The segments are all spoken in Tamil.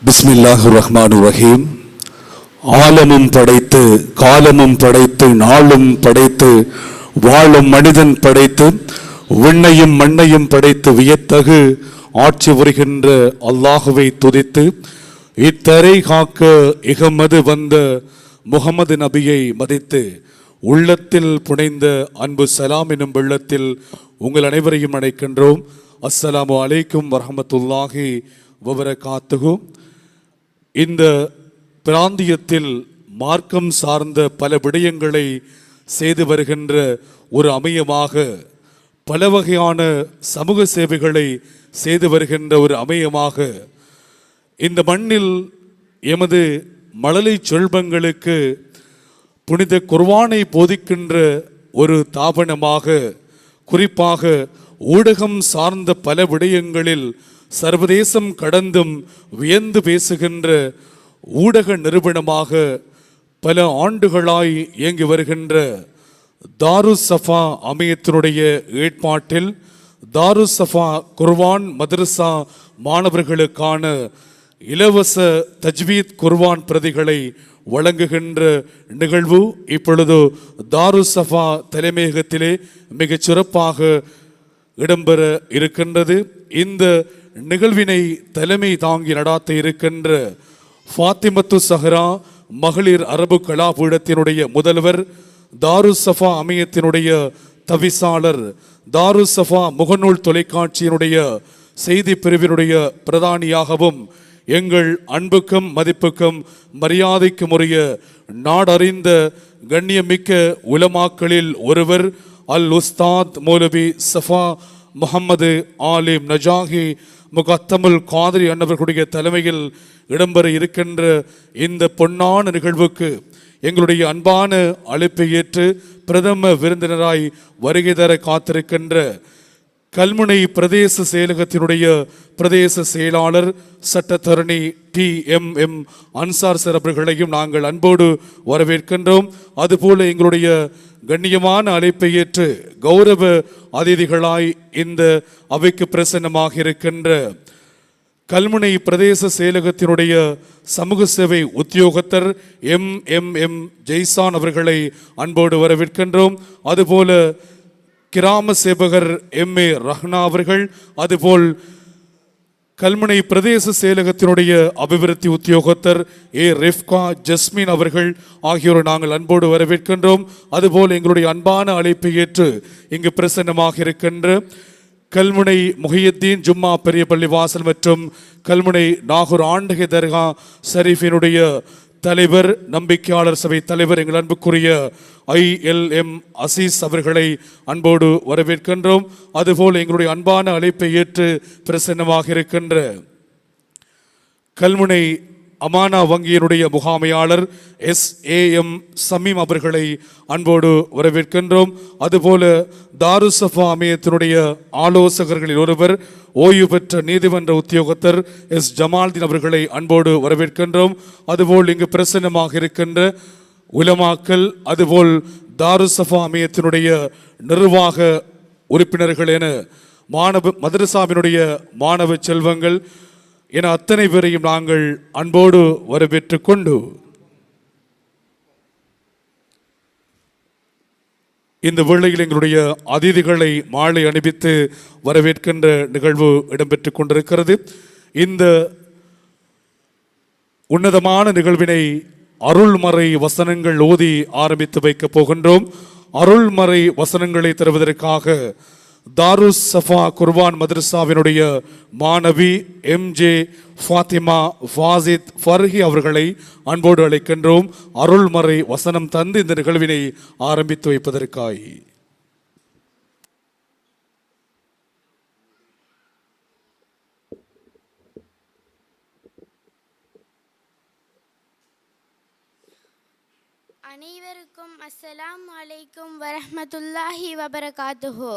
பிஸ்மில்லாஹிர் ரஹ்மானிர் ரஹீம். ஆலமும் படைத்து காலமும் படைத்து நாளும் படைத்து வாழும் மனிதன் படைத்து விண்ணையும் மண்ணையும் படைத்து வியத்தகு ஆட்சி புரிகின்ற அல்லாஹுவை துதித்து இத்தரை காக்க இகமது வந்த முகமது நபியை மதித்து உள்ளத்தில் புனைந்த அன்பு சலாம் எனும் வெள்ளத்தில் உங்கள் அனைவரையும் அழைக்கின்றோம். அஸ்ஸலாமு அலைக்கும் வரஹ்மத்துல்லாஹி வபரகாத்துஹு. இந்த பிராந்தியத்தில் மார்க்கம் சார்ந்த பல விடயங்களை செய்து வருகின்ற ஒரு அமையமாக, பல வகையான சமூக சேவைகளை செய்து வருகின்ற ஒரு அமையமாக, இந்த மண்ணில் எமது மழலை செல்வங்களுக்கு புனித குர்ஆனை போதிக்கின்ற ஒரு தாபனமாக, குறிப்பாக ஊடகம் சார்ந்த பல விடயங்களில் சர்வதேசம் கடந்தும் வியந்து பேசுகின்ற ஊடக நிறுவனமாக பல ஆண்டுகளாய் இயங்கி வருகின்ற தாருஸ் சஃபா அமையத்தினுடைய ஏற்பாட்டில் தாருஸ் சஃபா குர்ஆன் மதரசா மாணவர்களுக்கான இலவச தஜ்வீத் குர்ஆன் பிரதிகளை வழங்குகின்ற நிகழ்வு இப்பொழுது தாருஸ் சஃபா தலைமையகத்திலே மிகச் சிறப்பாக இடம்பெற இருக்கின்றது. இந்த நிகழ்வினை தலைமை தாங்கி நடாத்த இருக்கின்ற ஃபாத்திமத்து சஹரா மகளிர் அரபு கலாபீடத்தினுடைய முதல்வர், தாருஸ் சஃபா அமையத்தினுடைய தவிசாளர், தாருஸ் சஃபா முகநூல் தொலைக்காட்சியினுடைய செய்தி பிரிவினுடைய பிரதானியாகவும் எங்கள் அன்புக்கும் மதிப்புக்கும் மரியாதைக்கும் உரிய நாடறிந்த கண்ணியமிக்க உலமாக்களில் ஒருவர் அல் உஸ்தாத் மௌலவி சஃபா முஹம்மது ஆலிம் நஜாஹி முகத்தமுல் காதிரி அன்னவர்களுடைய தலைமையில் இடம்பெற இருக்கின்ற இந்த பொன்னான நிகழ்வுக்கு எங்களுடைய அன்பான அழைப்பை ஏற்று பிரதம விருந்தினராய் வருகை தர காத்திருக்கின்ற கல்முனை பிரதேச செயலகத்தினுடைய பிரதேச செயலாளர் சட்டத்தரணி TMM அன்சார் சார் அவர்களையும் நாங்கள் அன்போடு வரவேற்கின்றோம். அதுபோல எங்களுடைய கண்ணியமான அழைப்பை ஏற்று கௌரவ அதிதிகளாய் இந்த அவைக்கு பிரசன்னமாக இருக்கின்ற கல்முனை பிரதேச செயலகத்தினுடைய சமூக சேவை உத்தியோகத்தர் MMM ஜெய்சான் அவர்களை அன்போடு வரவேற்கின்றோம். அதுபோல கிராம சேவகர் MA ரஹ்னா அவர்கள், அதுபோல் கல்முனை பிரதேச செயலகத்தினுடைய அபிவிருத்தி உத்தியோகத்தர் ரெஃப்கா ஜஸ்மின் அவர்கள் ஆகியோரை நாங்கள் அன்போடு வரவேற்கின்றோம். அதுபோல் எங்களுடைய அன்பான அழைப்பை ஏற்று இங்கு பிரசன்னமாக இருக்கின்ற கல்முனை முஹியுத்தீன் ஜும்மா பெரிய பள்ளி வாசல் மற்றும் கல்முனை நாகூர் ஆண்டகை தர்கா ஷரீஃபினுடைய தலைவர், நம்பிக்கையாளர் சபை தலைவர், எங்கள் அன்புக்குரிய ILM அசீஸ் அவர்களை அன்போடு வரவேற்கின்றோம். அதுபோல் எங்களுடைய அன்பான அழைப்பை ஏற்று பிரசன்னமாக இருக்கின்ற கல்முனை அமானா வங்கியினுடைய முகாமையாளர் SAM சமீம் அவர்களை அன்போடு வரவேற்கின்றோம். அதுபோல தாருஸ் சஃபா அமையத்தினுடைய ஆலோசகர்களில் ஒருவர், ஓய்வு பெற்ற நீதிமன்ற உத்தியோகத்தர் S ஜமால்தீன் அவர்களை அன்போடு வரவேற்கின்றோம். அதுபோல் இங்கு பிரசன்னமாக இருக்கின்ற உலமாக்கள், அதுபோல் தாருஸ் சஃபா அமையத்தினுடைய நிர்வாக உறுப்பினர்கள் என மதரசாவினுடைய மாணவ செல்வங்கள் என அத்தனை பேரையும் நாங்கள் அன்போடு வரவேற்று கொண்டு இந்த வேளையில் எங்களுடைய அதிதிகளை மாலை அணிவித்து வரவேற்கின்ற நிகழ்வு இடம்பெற்று கொண்டிருக்கிறது. இந்த உன்னதமான நிகழ்வினை அருள்மறை வசனங்கள் ஓதி ஆரம்பித்து வைக்கப் போகின்றோம். அருள்மறை வசனங்களை தருவதற்காக தாருஸ் சஃபா குர்ஆன் மதரசாவினுடைய மாணவி MJ ஃபாத்திமா ஃபாசித் ஃபர்ஹி அவர்களை அன்போடு அழைக்கின்றோம். அருள்மறை வசனம் தந்து இந்த நிகழ்வினை ஆரம்பித்து வைப்பதற்காய். அனைவருக்கும் அஸ்ஸலாமு அலைக்கும் வரஹ்மத்துல்லாஹி வபரகாத்துஹு.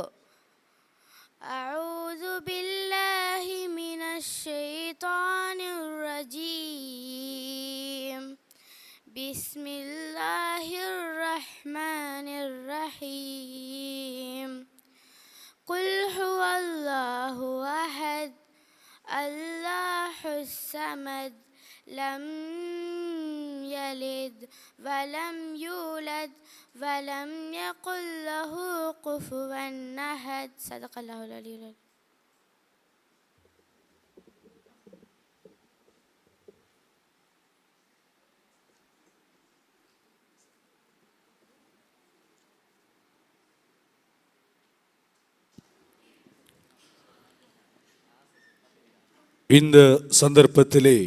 أعوذ بالله من الشيطان الرجيم. بسم الله الرحمن الرحيم. قل هو الله أحد الله الصمد لم يلد ولم يولد ولم يكن له كفوا أحد صدق الله العلي العظيم. இந்த சந்தர்ப்பத்திலே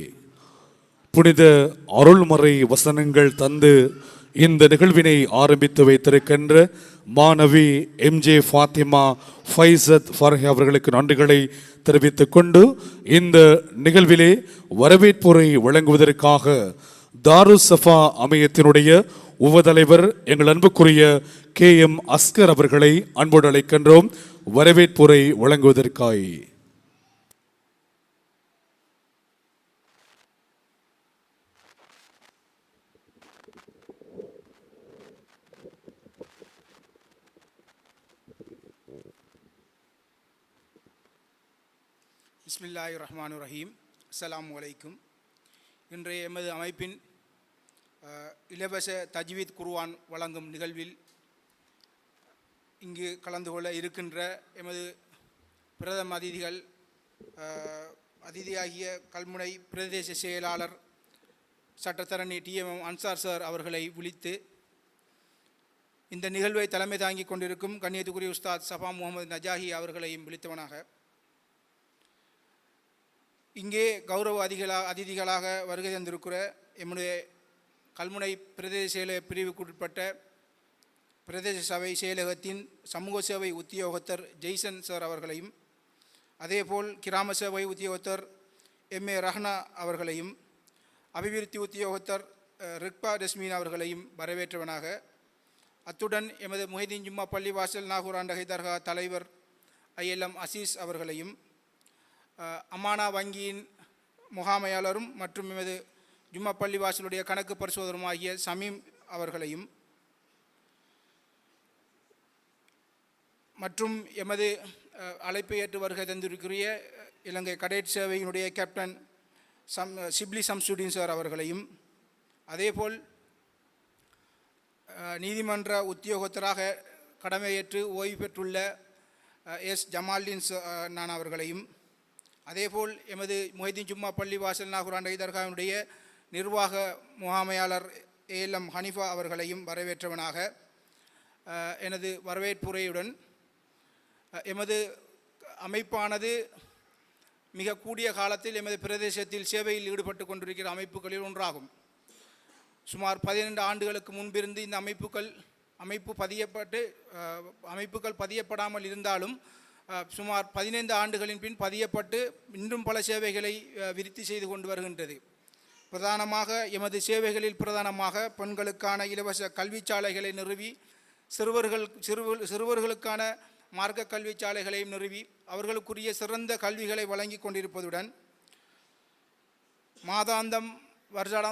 புனித அருள்மறை வசனங்கள் தந்து இந்த நிகழ்வினை ஆரம்பித்து வைத்திருக்கின்ற மாணவி எம்ஜே ஃபாத்திமா ஃபைசத் ஃபர்ஹி அவர்களுக்கு நன்றிகளை தெரிவித்துக் கொண்டு இந்த நிகழ்விலே வரவேற்புரை வழங்குவதற்காக தாருஸ் சஃபா அமையத்தினுடைய உபதலைவர் எங்கள் அன்புக்குரிய KM அஸ்கர் அவர்களை அன்போடு அழைக்கின்றோம் வரவேற்புரை வழங்குவதற்காய். பிஸ்மில்லாஹிர் ரஹ்மானிர் ரஹீம். அஸ்ஸலாமு அலைக்கும். இன்றைய எமது அமைப்பின் இலவச தஜ்வீத் குர்ஆன் வழங்கும் நிகழ்வில் இங்கு கலந்து கொள்ள இருக்கின்ற எமது பிரதம அதிதியாகிய கல்முனை பிரதேச செயலாளர் சட்டத்தரணி TMM அன்சார் சார் அவர்களை விழித்து இந்த நிகழ்வை தலைமை தாங்கிக் கொண்டிருக்கும் கண்ணியத்துக்குரிய உஸ்தாத் சஃபா முகமது நஜாஹி அவர்களையும் விழித்தவனாக இங்கே கௌரவ அதிதிகளாக வருகை தந்திருக்கிற எம்முடைய கல்முனை பிரதேச செயல பிரிவுக்குட்பட்ட பிரதேச சபை செயலகத்தின் சமூக சேவை உத்தியோகத்தர் ஜெய்சன் சார் அவர்களையும் அதேபோல் கிராம சேவை உத்தியோகத்தர் MA ரஹ்னா அவர்களையும் அபிவிருத்தி உத்தியோகத்தர் ரிக்பா டஸ்மீன் அவர்களையும் வரவேற்றவனாக அத்துடன் எமது முஹைதீன் ஜும்மா பள்ளிவாசல் நாகூர் ஆண்டகை தர்கா தலைவர் ILM அசீஸ் அவர்களையும் அமானா வங்கியின் முகாமையாளரும் மற்றும் எமது ஜும்மா பள்ளிவாசலுடைய கணக்கு பரிசோதரும் ஆகிய சமீம் அவர்களையும் மற்றும் எமது அழைப்பை ஏற்று வருகை தந்திருக்கிற இலங்கை கடேட் சேவையினுடைய கேப்டன் ஷிப்லி சம்சுதீன் சார் அவர்களையும் அதேபோல் நீதிமன்ற உத்தியோகத்தராக கடமையேற்று ஓய்வு பெற்றுள்ள S ஜமால்தீன் நான் அவர்களையும் அதேபோல் எமது முஹைதீன் ஜும்மா பள்ளிவாசல் நாகூர் ஆண்டகை தர்காவினுடைய நிர்வாக முகாமையாளர் ALM ஹனிஃபா அவர்களையும் வரவேற்றவனாக எனது வரவேற்புரையுடன் எமது அமைப்பானது மிக கூடிய காலத்தில் எமது பிரதேசத்தில் சேவையில் ஈடுபட்டு கொண்டிருக்கிற அமைப்புகளில் ஒன்றாகும். சுமார் 12 ஆண்டுகளுக்கு முன்பிருந்து இந்த அமைப்புகள் பதியப்படாமல் இருந்தாலும் சுமார் 15 ஆண்டுகளின் பின் பதியப்பட்டு இன்னும் பல சேவைகளை விருத்தி செய்து கொண்டு வருகின்றது. பிரதானமாக எமது சேவைகளில் பிரதானமாக பெண்களுக்கான இலவச கல்விச்சாலைகளை நிறுவி சிறுவர்களுக்கான மார்க்க கல்விச்சாலைகளையும் நிறுவி அவர்களுக்குரிய சிறந்த கல்விகளை வழங்கி கொண்டிருப்பதுடன்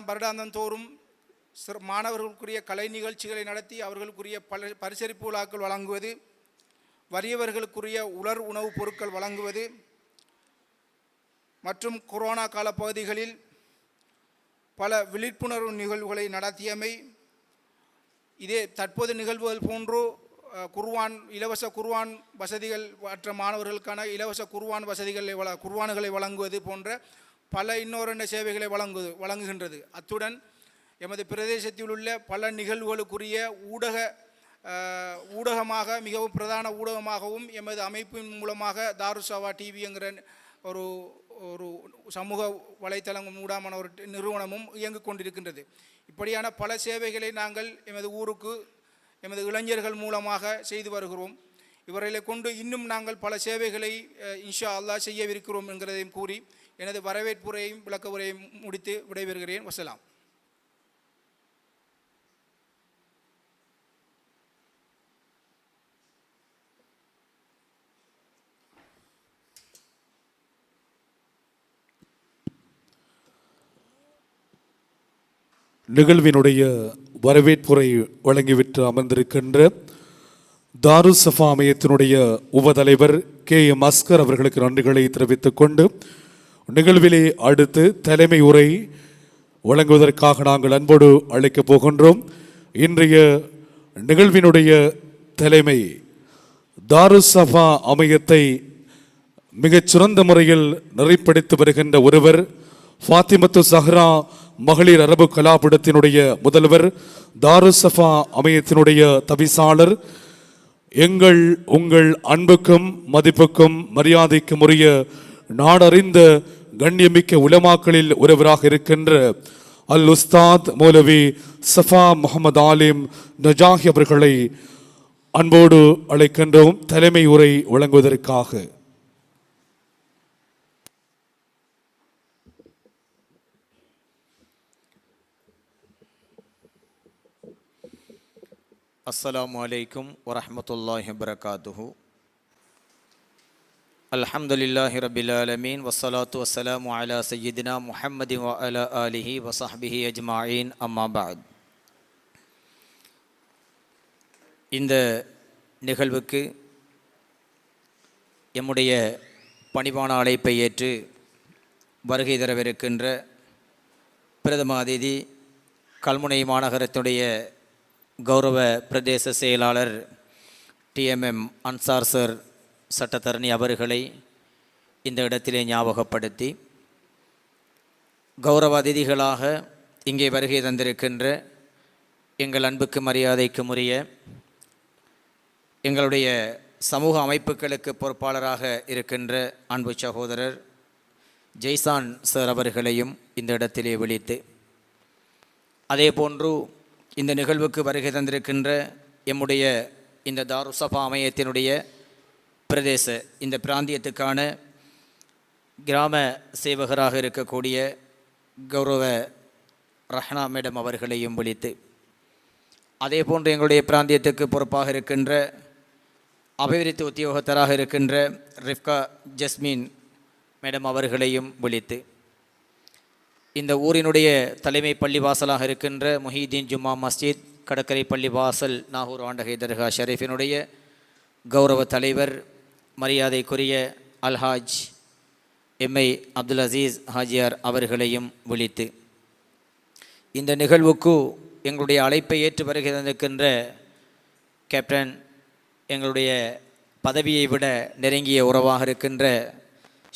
வருடாந்தம் தோறும் மாணவர்களுக்குரிய கலை நிகழ்ச்சிகளை நடத்தி அவர்களுக்குரிய பரிசளிப்பு விழாக்கள் வழங்குவது, வறியவர்களுக்குரிய உலர் உணவுப் பொருட்கள் வழங்குவது மற்றும் கொரோனா கால பகுதிகளில் பல விழிப்புணர்வு நிகழ்வுகளை நடத்தியமை, இதே தற்போது நிகழ்வுகள் போன்று இலவச குர்ஆன் வசதிகள் மற்ற மாணவர்களுக்கான இலவச குர்ஆன்களை வழங்குவது போன்ற பல இன்னொரு சேவைகளை வழங்குகின்றது. அத்துடன் எமது பிரதேசத்தில் உள்ள பல நிகழ்வுகளுக்குரிய ஊடகமாக மிகவும் பிரதான ஊடகமாகவும் எமது அமைப்பின் மூலமாக தாருஸ் சஃபா TV என்கிற ஒரு சமூக வலைத்தளம் ஊடான ஒரு நிறுவனமும் இயங்கிக் கொண்டிருக்கின்றது. இப்படியான பல சேவைகளை நாங்கள் எமது ஊருக்கு எமது இளைஞர்கள் மூலமாக செய்து வருகிறோம். இவர்களை கொண்டு இன்னும் நாங்கள் பல சேவைகளை இன்ஷா அல்லாஹ் செய்யவிருக்கிறோம் என்கிறதையும் கூறி எனது வரவேற்புரையும் விளக்க உரையும் முடித்து விடைபெறுகிறேன். வசலாம். நிகழ்வினுடைய வரவேற்புரை வழங்கிவிட்டு அமர்ந்திருக்கின்ற தாருஸ் சஃபா அமையத்தினுடைய உபதலைவர் KM அஸ்கர் அவர்களுக்கு நன்றிகளை தெரிவித்துக் கொண்டு நிகழ்விலே அடுத்து தலைமை உரை வழங்குவதற்காக நாங்கள் அன்போடு அழைக்கப் போகின்றோம். இன்றைய நிகழ்வினுடைய தலைமை தாருசபா அமையத்தை மிகச்சிறந்த முறையில் நெறிப்படுத்தி வருகின்ற ஒருவர், ஃபாத்திமத்து சஹ்ரா மகளிர் அரபு கலாபீடத்தினுடைய முதல்வர், தாருசபா அமையத்தினுடைய தவிசாளர், உங்கள் அன்புக்கும் மதிப்புக்கும் மரியாதைக்கும் உரிய நாடறிந்த கண்ணியமிக்க உலமாக்களில் ஒருவராக இருக்கின்ற அல் உஸ்தாத் மௌலவி சஃபா முகமது ஆலிம் நஜாஹி அவர்களை அன்போடு அழைக்கின்றோம் தலைமை உரை வழங்குவதற்காக. அஸ்ஸலாமு அலைக்கும் வரஹ்மத்துல்லாஹி வபரகாத்துஹு. அல்ஹம்துலில்லாஹி ரப்பில் ஆலமீன் வஸ்ஸலாத்து வஸ்ஸலாமு அலா சய்யிதினா முஹம்மதி வ அலா ஆலிஹி வ ஸஹ்பிஹி அஜ்மாஈன். அம்மா பஅத். இந்த நிகழ்வுக்கு எம்முடைய பணிவான அழைப்பை ஏற்று வருகை தரவிருக்கின்ற பிரதம அதிதி கல்முனை மாநகரத்துடைய கௌரவ பிரதேச செயலாளர் டிஎம்எம் அன்சார் சார் சட்டத்தரணி அவர்களை இந்த இடத்திலே ஞாபகப்படுத்தி, கௌரவ அதிதிகளாக இங்கே வருகை தந்திருக்கின்ற எங்கள் அன்புக்கு மரியாதைக்கும் உரிய எங்களுடைய சமூக அமைப்புகளுக்கு பொறுப்பாளராக இருக்கின்ற அன்பு சகோதரர் ஜெய்சான் சார் அவர்களையும் இந்த இடத்திலே விழித்து, அதே போன்று இந்த நிகழ்வுக்கு வருகை தந்திருக்கின்ற எம்முடைய இந்த தாருசபா அமையத்தினுடைய பிரதேச இந்த பிராந்தியத்துக்கான கிராம சேவகராக இருக்கக்கூடிய கௌரவ ரஹ்னா மேடம் அவர்களையும் விழித்து, அதே போன்று எங்களுடைய பிராந்தியத்துக்கு பொறுப்பாக இருக்கின்ற அபிவிருத்தி உத்தியோகத்தராக இருக்கின்ற ரிஃப்கா ஜஸ்மீன் மேடம் அவர்களையும் விழித்து, இந்த ஊரினுடைய தலைமை பள்ளிவாசலாக இருக்கின்ற முஹீதீன் ஜும்மா மஸ்ஜித் கடற்கரை பள்ளிவாசல் நாகூர் ஆண்டகை தர்கா ஷரீஃபினுடைய கௌரவ தலைவர் மரியாதைக்குரிய அல்ஹாஜ் எம்ஐ அப்துல் அசீஸ் ஹாஜியார் அவர்களையும் விழித்து, இந்த நிகழ்வுக்கு எங்களுடைய அழைப்பை ஏற்று வருகை தந்திருக்கின்ற கேப்டன், எங்களுடைய பதவியை விட நெருங்கிய உறவாக இருக்கின்ற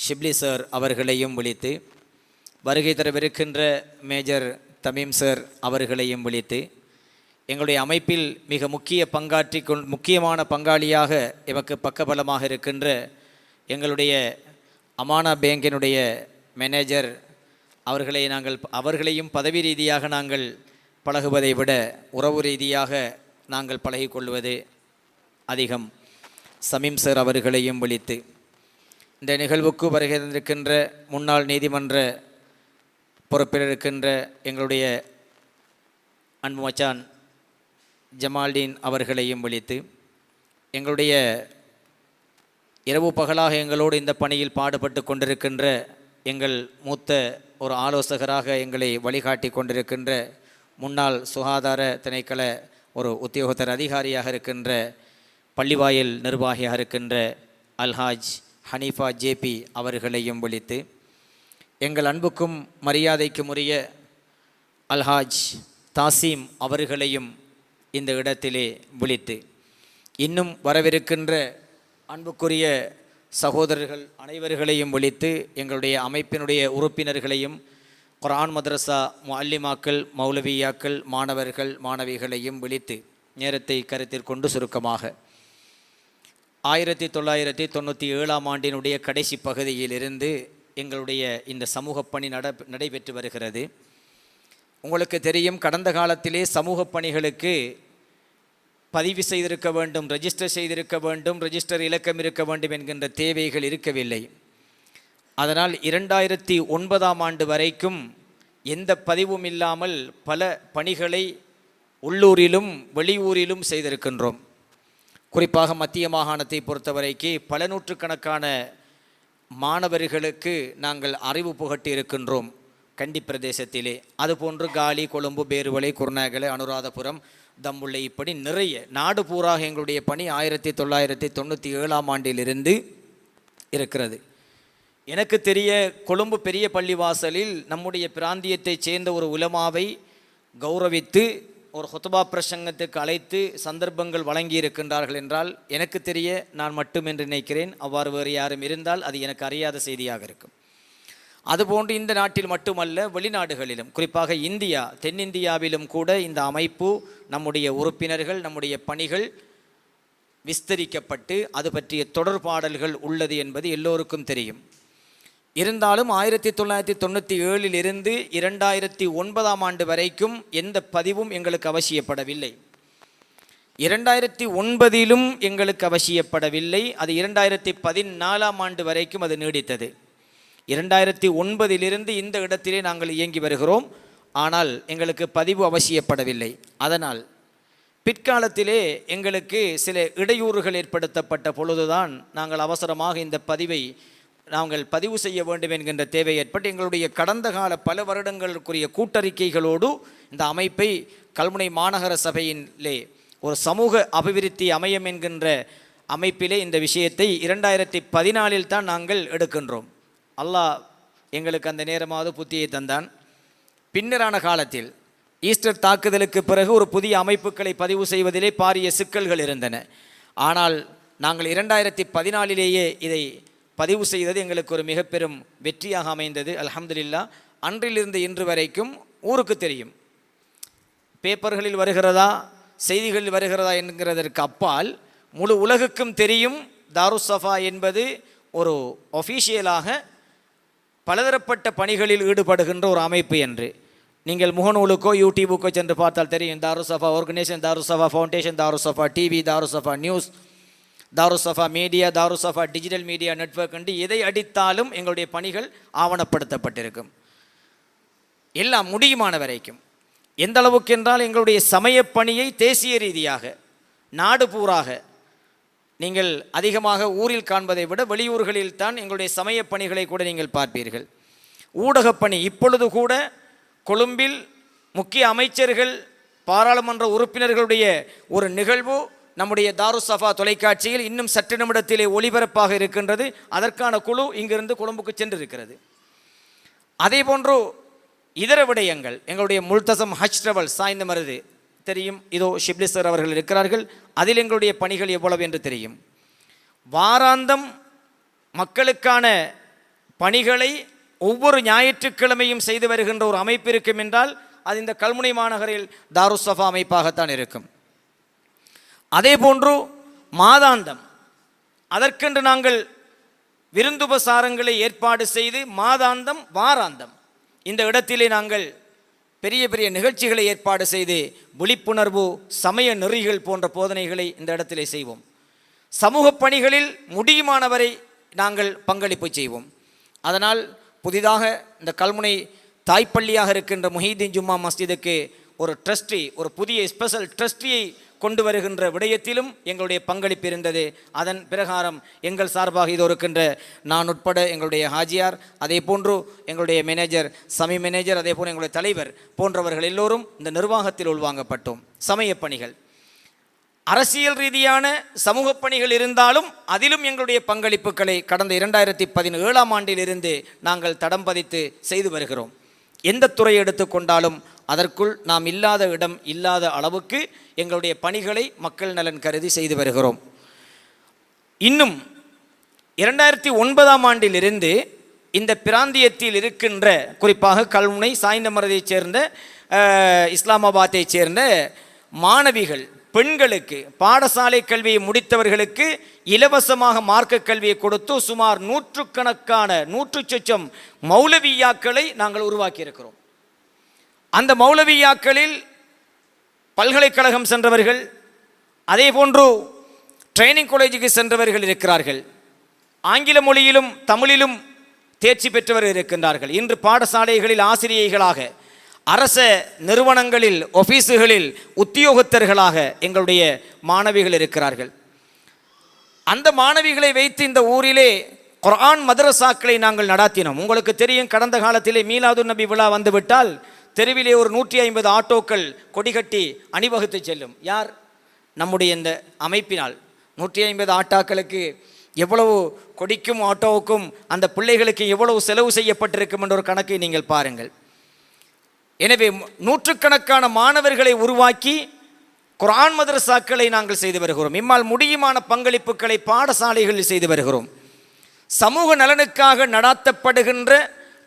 ஷிப்லி சார் அவர்களையும் விழித்து, வருகை தரவிருக்கின்ற மேஜர் தமீம் சார் அவர்களையும் விழித்து, எங்களுடைய அமைப்பில் மிக முக்கியமான பங்காளியாக எமக்கு பக்கபலமாக இருக்கின்ற எங்களுடைய அமானா பேங்கினுடைய மேனேஜர் அவர்களையும் பதவி ரீதியாக நாங்கள் பழகுவதை விட உறவு ரீதியாக நாங்கள் பழகிக்கொள்வது அதிகம், சமீம் சார் அவர்களையும் விழித்து, இந்த நிகழ்வுக்கு வருகை தந்திருக்கின்ற முன்னாள் நீதிமன்ற பொறுப்பில் இருக்கின்ற எங்களுடைய அன்பு மச்சான் ஜமால்டீன் அவர்களையும் விழித்து, எங்களுடைய இரவு பகலாக எங்களோடு இந்த பணியில் பாடுபட்டு கொண்டிருக்கின்ற எங்கள் மூத்த ஒரு ஆலோசகராக எங்களை வழிகாட்டி கொண்டிருக்கின்ற முன்னாள் சுகாதார திணைக்கள ஒரு உத்தியோகத்தர் அதிகாரியாக இருக்கின்ற பள்ளிவாயில் நிர்வாகியாக இருக்கின்ற அல்ஹாஜ் ஹனீஃபா ஜேபி அவர்களையும் விழித்து, எங்கள் அன்புக்கும் மரியாதைக்கும் உரிய அல்ஹாஜ் தாசீம் அவர்களையும் இந்த இடத்திலே விழித்து, இன்னும் வரவிருக்கின்ற அன்புக்குரிய சகோதரர்கள் அனைவர்களையும் விழித்து, எங்களுடைய அமைப்பினுடைய உறுப்பினர்களையும் குர்ஆன் மദ്രஸா முஅல்லிமாக்கள் மௌலவியாக்கள் மாணவர்கள் மாணவிகளையும் விழித்து, நேரத்தை கருத்தில் கொண்டு சுருக்கமாக 1997ஆம் ஆண்டினுடைய கடைசி பகுதியிலிருந்து எங்களுடைய இந்த சமூக பணி நடைபெற்று வருகிறது. உங்களுக்கு தெரியும், கடந்த காலத்திலே சமூக பணிகளுக்கு பதிவு செய்திருக்க வேண்டும், ரெஜிஸ்டர் செய்திருக்க வேண்டும், ரெஜிஸ்டர் இலக்கம் இருக்க வேண்டும் என்கின்ற தேவைகள் இருக்கவில்லை. அதனால் 2009ஆம் ஆண்டு வரைக்கும் எந்த பதிவும் இல்லாமல் பல பணிகளை உள்ளூரிலும் வெளியூரிலும் செய்திருக்கின்றோம். குறிப்பாக மத்திய மாகாணத்தை பொறுத்தவரைக்கு பல நூற்றுக்கணக்கான மாணவர்களுக்கு நாங்கள் அறிவு புகட்டி இருக்கின்றோம் கண்டி பிரதேசத்திலே. அதுபோன்று காலி, கொழும்பு, பேருவளை, குருநாகலை, அனுராதபுரம், தம்புள்ளை, இப்படி நிறைய நாடு பூராக எங்களுடைய பணி 1997ஆம் ஆண்டிலிருந்து இருக்கிறது. எனக்கு தெரிய கொழும்பு பெரிய பள்ளிவாசலில் நம்முடைய பிராந்தியத்தைச் சேர்ந்த ஒரு உலமாவை கௌரவித்து ஒரு ஹுத்பா பிரசங்கத்துக்கு அழைத்து சந்தர்ப்பங்கள் வழங்கி இருக்கின்றார்கள் என்றால் எனக்கு தெரிய நான் மட்டும் என்று நினைக்கிறேன். அவ்வாறு வேறு யாரும் இருந்தால் அது எனக்கு அறியாத செய்தியாக இருக்கும். அதுபோன்று இந்த நாட்டில் மட்டுமல்ல, வெளிநாடுகளிலும், குறிப்பாக இந்தியா, தென்னிந்தியாவிலும் கூட இந்த அமைப்பு, நம்முடைய உறுப்பினர்கள், நம்முடைய பணிகள் விஸ்தரிக்கப்பட்டு அது பற்றிய தொடர்பாடல்கள் உள்ளது என்பது எல்லோருக்கும் தெரியும். இருந்தாலும் 1997 இருந்து 2009 ஆண்டு வரைக்கும் எந்த பதிவும் எங்களுக்கு அவசியப்படவில்லை. 2009 எங்களுக்கு அவசியப்படவில்லை. அது 2014 ஆண்டு வரைக்கும் அது நீடித்தது. 2009 இந்த இடத்திலே நாங்கள் இயங்கி வருகிறோம். ஆனால் எங்களுக்கு பதிவு அவசியப்படவில்லை. அதனால் பிற்காலத்திலே எங்களுக்கு சில இடையூறுகள் ஏற்படுத்தப்பட்ட பொழுதுதான் நாங்கள் அவசரமாக இந்த பதிவை நாங்கள் பதிவு செய்ய வேண்டும் என்கின்ற தேவை ஏற்பட்டு எங்களுடைய கடந்த கால பல வருடங்களுக்குரிய கூட்டறிக்கைகளோடு இந்த அமைப்பை கல்முனை மாநகர சபையிலே ஒரு சமூக அபிவிருத்தி அமையம் என்கின்ற அமைப்பிலே இந்த விஷயத்தை 2014 தான் நாங்கள் எடுக்கின்றோம். அல்லாஹ் எங்களுக்கு அந்த நேரமாவது புத்தியை தந்தான். பின்னரான காலத்தில் ஈஸ்டர் தாக்குதலுக்கு பிறகு ஒரு புதிய அமைப்புகளை பதிவு செய்வதிலே பாரிய சிக்கல்கள் இருந்தன. ஆனால் நாங்கள் 2014 இதை பதிவு செய்தது எங்களுக்கு ஒரு மிக பெரும் வெற்றியாக அமைந்தது. அல்ஹம்துலில்லாஹ். அன்றிலிருந்து இன்று வரைக்கும் ஊருக்கு தெரியும், பேப்பர்களில் வருகிறதா, செய்திகளில் வருகிறதா என்கிறதற்கு அப்பால் முழு உலகுக்கும் தெரியும் தாருஸ் ஸஃபா என்பது ஒரு ஒஃபீஷியலாக பலதரப்பட்ட பணிகளில் ஈடுபடுகின்ற ஒரு அமைப்பு என்று. நீங்கள் முகநூலுக்கோ யூடியூபுக்கோ சென்று பார்த்தால் தெரியும். Darus Safa organisation, Darus Safa foundation, Darus Safa TV, Darus Safa news, Darus Safa media, Darus Safa digital media network என்று எதை அடித்தாலும் எங்களுடைய பணிகள் ஆவணப்படுத்தப்பட்டிருக்கும். எல்லாம் முடியுமான வரைக்கும். எந்த அளவுக்கு என்றால் எங்களுடைய சமய பணியை தேசிய ரீதியாக நாடு பூராக நீங்கள் அதிகமாக ஊரில் காண்பதை விட வெளியூர்களில் தான் எங்களுடைய சமய பணிகளை கூட நீங்கள் பார்ப்பீர்கள். ஊடகப் பணி இப்பொழுது கூட கொழும்பில் முக்கிய அமைச்சர்கள், பாராளுமன்ற உறுப்பினர்களுடைய ஒரு நிகழ்வு நம்முடைய தாருஸ் ஸஃபா தொலைக்காட்சியில் இன்னும் சற்று நிமிடத்திலே ஒளிபரப்பாக இருக்கின்றது. அதற்கான குழு இங்கிருந்து கொழும்புக்கு சென்றிருக்கிறது. அதே போன்று இதர விடயங்கள், எங்களுடைய முல்தசம் ஹஜ் ட்ரவல் சாய்ந்த மருது தெரியும். இதோ ஷிப்லி சார் அவர்கள் இருக்கிறார்கள். அதில் எங்களுடைய பணிகள் எவ்வளவு என்று தெரியும். வாராந்தம் மக்களுக்கான பணிகளை ஒவ்வொரு ஞாயிற்றுக்கிழமையும் செய்து வருகின்ற ஒரு அமைப்பு இருக்கும் என்றால் அது இந்த கல்முனை மாநகரில் தாருஸ் ஸஃபா அமைப்பாகத்தான் இருக்கும். அதே போன்று மாதாந்தம் அதற்கென்று நாங்கள் விருந்துபசாரங்களை ஏற்பாடு செய்து மாதாந்தம், வாராந்தம் இந்த இடத்திலே நாங்கள் பெரிய பெரிய நிகழ்ச்சிகளை ஏற்பாடு செய்து விழிப்புணர்வு, சமய நெறிகள் போன்ற போதனைகளை இந்த இடத்திலே செய்வோம். சமூக பணிகளில் முடியுமானவரை நாங்கள் பங்களிப்பு செய்வோம். அதனால் புதிதாக இந்த கல்முனை தாய்ப்பள்ளியாக இருக்கின்ற முஹீதீன் ஜும்மா மஸ்ஜிதுக்கு ஒரு ட்ரஸ்டி, ஒரு புதிய ஸ்பெஷல் ட்ரஸ்டியை கொண்டு வருகின்ற விடயத்திலும் எங்களுடைய பங்களிப்பு இருந்தது. அதன் பிரகாரம் எங்கள் சார்பாக இது இருக்கின்ற நான் உட்பட எங்களுடைய ஹாஜியார், அதே போன்று எங்களுடைய மேனேஜர், சமி மேனேஜர், அதே போன்று எங்களுடைய தலைவர் போன்றவர்கள் எல்லோரும் இந்த நிர்வாகத்தில் உள்வாங்கப்பட்டோம். சமய பணிகள், அரசியல் ரீதியான சமூக பணிகள் இருந்தாலும் அதிலும் எங்களுடைய பங்களிப்புகளை கடந்த 2017 ஆண்டிலிருந்து நாங்கள் தடம் பதித்து செய்து வருகிறோம். எந்த துறையை எடுத்துக்கொண்டாலும் அதற்குள் நாம் இல்லாத இடம் இல்லாத அளவுக்கு எங்களுடைய பணிகளை மக்கள் நலன் கருதி செய்து வருகிறோம். இன்னும் 2009 ஆண்டிலிருந்து இந்த பிராந்தியத்தில் இருக்கின்ற, குறிப்பாக கல்முனை சாய்ந்தமருதைச் சேர்ந்த இஸ்லாமாபாத்தைச் சேர்ந்த மாணவிகள், பெண்களுக்கு பாடசாலை கல்வியை முடித்தவர்களுக்கு இலவசமாக மார்க்க கல்வியை கொடுத்து சுமார் 100 மௌலவியாக்களை நாங்கள் உருவாக்கி இருக்கிறோம். அந்த மௌலவியாக்களில் பல்கலைக்கழகம் சென்றவர்கள், அதே போன்று ட்ரைனிங் காலேஜுக்கு சென்றவர்கள் இருக்கிறார்கள். ஆங்கில மொழியிலும் தமிழிலும் தேர்ச்சி பெற்றவர்கள் இருக்கின்றார்கள். இன்று பாடசாலைகளில் ஆசிரியைகளாக, அரச நிறுவனங்களில் ஆபீஸுகளில் உத்தியோகத்தர்களாக எங்களுடைய மாணவிகள் இருக்கிறார்கள். அந்த மாணவிகளை வைத்து இந்த ஊரிலே குர்ஆன் மதரசாக்களை நாங்கள் நடாத்தினோம். உங்களுக்கு தெரியும், கடந்த காலத்திலே மீலாதுன் நபி விழா வந்துவிட்டால் தெருவிலே ஒரு 150 ஆட்டோக்கள் கொடிகட்டி அணிவகுத்து செல்லும். யார்? நம்முடைய இந்த அமைப்பினால் 150 ஆட்டோக்களுக்கு எவ்வளவு கொடிக்கும் ஆட்டோவுக்கும் அந்த பிள்ளைகளுக்கு எவ்வளவு செலவு செய்யப்பட்டிருக்கும் என்ற ஒரு கணக்கை நீங்கள் பாருங்கள். எனவே நூற்றுக்கணக்கான மாணவர்களை உருவாக்கி குர்ஆன் மதரசாக்களை நாங்கள் செய்து வருகிறோம். இம்மால் முடியுமான பங்களிப்புகளை பாடசாலைகளில் செய்து வருகிறோம். சமூக நலனுக்காக நடாத்தப்படுகின்ற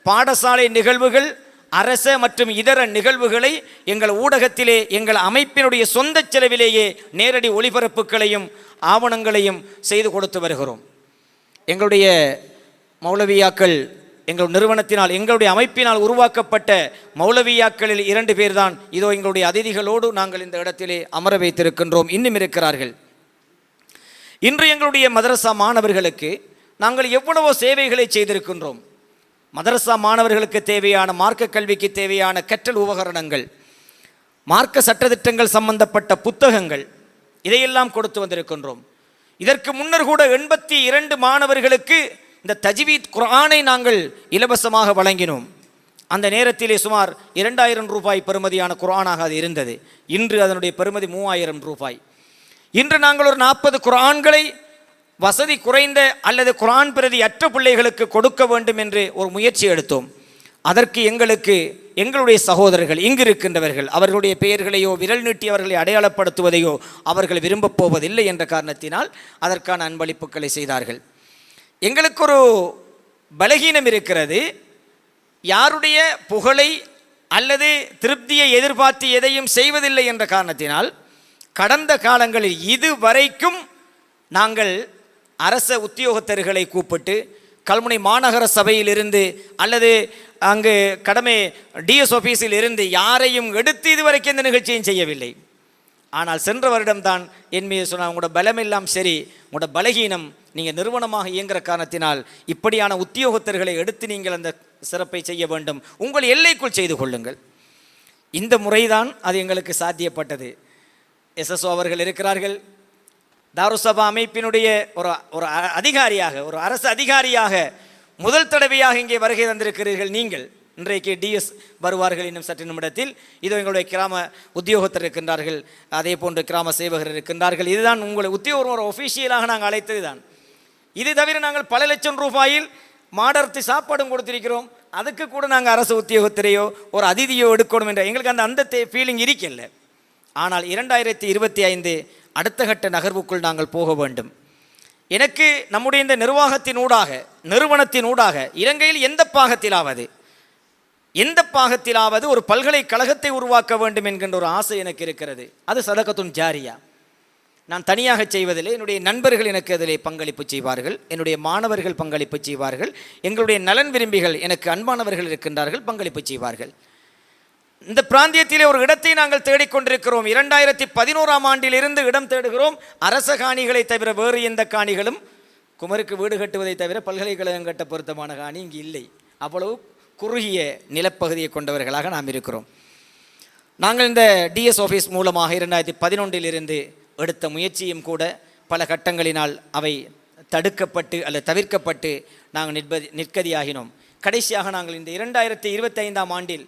பாடசாலை நிகழ்வுகள், அரச மற்றும் இதர நிகழ்வுகளை எங்கள் ஊடகத்திலே எங்கள் அமைப்பினுடைய சொந்த செலவிலேயே நேரடி ஒளிபரப்புகளையும் ஆவணங்களையும் செய்து கொடுத்து வருகிறோம். எங்களுடைய மௌலவியாக்கள் எங்கள் நிறுவனத்தினால் எங்களுடைய அமைப்பினால் உருவாக்கப்பட்ட மௌலவியாக்களில் 2 பேர் தான் இதோ எங்களுடைய அதிதிகளோடு நாங்கள் இந்த இடத்திலே அமர வைத்திருக்கின்றோம். இன்னும் இருக்கிறார்கள். இன்று எங்களுடைய மதரசா மாணவர்களுக்கு நாங்கள் எவ்வளவோ சேவைகளை செய்திருக்கின்றோம். மதரசா மாணவர்களுக்கு தேவையான மார்க்க கல்விக்கு தேவையான கற்றல் உபகரணங்கள், மார்க்க சட்டத்திட்டங்கள் சம்பந்தப்பட்ட புத்தகங்கள், இதையெல்லாம் கொடுத்து வந்திருக்கின்றோம். இதற்கு முன்னர் கூட 82 மாணவர்களுக்கு இந்த தஜ்வீத் குர்ஆனை நாங்கள் இலவசமாக வழங்கினோம். அந்த நேரத்திலே சுமார் 2000 ரூபாய் பெறுமதியான குர்ஆனாக அது இருந்தது. இன்று அதனுடைய பெறுமதி 3000 ரூபாய். இன்று நாங்கள் ஒரு 40 குர்ஆன்களை வசதி குறைந்த அல்லது குர்ஆன் பிரதி அற்ற பிள்ளைகளுக்கு கொடுக்க வேண்டும் என்று ஒரு முயற்சி எடுத்தோம். அதற்கு எங்களுடைய சகோதரர்கள் இங்கு இருக்கின்றவர்கள் அவர்களுடைய பெயர்களையோ விரல் நீட்டி அவர்களை அடையாளப்படுத்துவதையோ அவர்கள் விரும்பப் போவதில்லை என்ற காரணத்தினால் அதற்கான அன்பளிப்புகளை செய்தார்கள். எங்களுக்கு ஒரு பலகீனம் இருக்கிறது. யாருடைய புகழை அல்லது திருப்தியை எதிர்பார்த்து எதையும் செய்வதில்லை என்ற காரணத்தினால் கடந்த காலங்களில் இதுவரைக்கும் நாங்கள் அரச உத்தியோகத்தர்களை கூப்பிட்டு கல்முனை மாநகர சபையிலிருந்து அல்லது அங்கு கடமை டிஎஸ் ஆஃபீஸில் இருந்து யாரையும் எடுத்து இதுவரைக்கும் இந்த நிகழ்ச்சியும் செய்யவில்லை. ஆனால் சென்ற வருடம்தான் என் மீது சொன்னால் உங்களோட பலமெல்லாம் சரி, உங்களோட பலகீனம் நீங்கள் நிறுவனமாக இயங்குகிற காரணத்தினால் இப்படியான உத்தியோகத்தர்களை எடுத்து நீங்கள் அந்த சிறப்பை செய்ய வேண்டும், உங்கள் எல்லைக்குள் செய்து கொள்ளுங்கள். இந்த முறைதான் அது எங்களுக்கு சாத்தியப்பட்டது. எஸ்எஸ்ஓ அவர்கள் இருக்கிறார்கள். தாருசபா அமைப்பினுடைய ஒரு அதிகாரியாக, ஒரு அரசு அதிகாரியாக முதல் தடவையாக இங்கே வருகை தந்திருக்கிறீர்கள் நீங்கள். இன்றைக்கு டிஎஸ் வருவார்கள் இன்னும் சற்று நிமிடத்தில். இதோ எங்களுடைய கிராம உத்தியோகத்தர் இருக்கின்றார்கள், அதே போன்று கிராம சேவகர் இருக்கின்றார்கள். இதுதான் உங்களை உத்தியோகம் ஒரு ஒஃபிஷியலாக நாங்கள் அழைத்தது தான். இது தவிர நாங்கள் பல லட்சம் ரூபாயில் மாடர்த்தி சாப்பாடும் கொடுத்திருக்கிறோம். அதுக்கு கூட நாங்கள் அரசு உத்தியோகத்திலேயோ ஒரு அதிதியோ எடுக்கணும் என்ற எங்களுக்கு அந்த ஃபீலிங் இருக்கல. ஆனால் 2025 அடுத்த கட்ட நகர்வுக்குள் நாங்கள் போக வேண்டும். எனக்கு நம்முடைய இந்த நிறுவனத்தினூடாக இலங்கையில் எந்த பாகத்திலாவது ஒரு பல்கலைக்கழகத்தை உருவாக்க வேண்டும் என்கின்ற ஒரு ஆசை எனக்கு இருக்கிறது. அது சதகத்துன் ஜாரியா. நான் தனியாக செய்வதில்லை, என்னுடைய நண்பர்கள் எனக்கு அதிலே பங்களிப்பு செய்வார்கள், என்னுடைய மாணவர்கள் பங்களிப்பு செய்வார்கள், எங்களுடைய நலன் விரும்பிகள் எனக்கு அன்பானவர்கள் இருக்கின்றார்கள், பங்களிப்பு செய்வார்கள். இந்த பிராந்தியத்திலே ஒரு இடத்தை நாங்கள் தேடிக்கொண்டிருக்கிறோம். 2011ஆம் ஆண்டிலிருந்து இடம் தேடுகிறோம். அரச காணிகளை தவிர வேறு எந்த காணிகளும், குமருக்கு வீடு கட்டுவதை தவிர பல்கலைக்கழகம் கட்ட பொருத்தமான காணி இங்கு இல்லை. அவ்வளவு குறுகிய நிலப்பகுதியை கொண்டவர்களாக நாம் இருக்கிறோம். நாங்கள் இந்த டிஎஸ் ஆஃபீஸ் மூலமாக 2011 எடுத்த முயற்சியும் கூட பல கட்டங்களினால் அவை தடுக்கப்பட்டு அல்லது தவிர்க்கப்பட்டு நாங்கள் நிற்கதியாகினோம். கடைசியாக நாங்கள் இந்த 2025ஆம் ஆண்டில்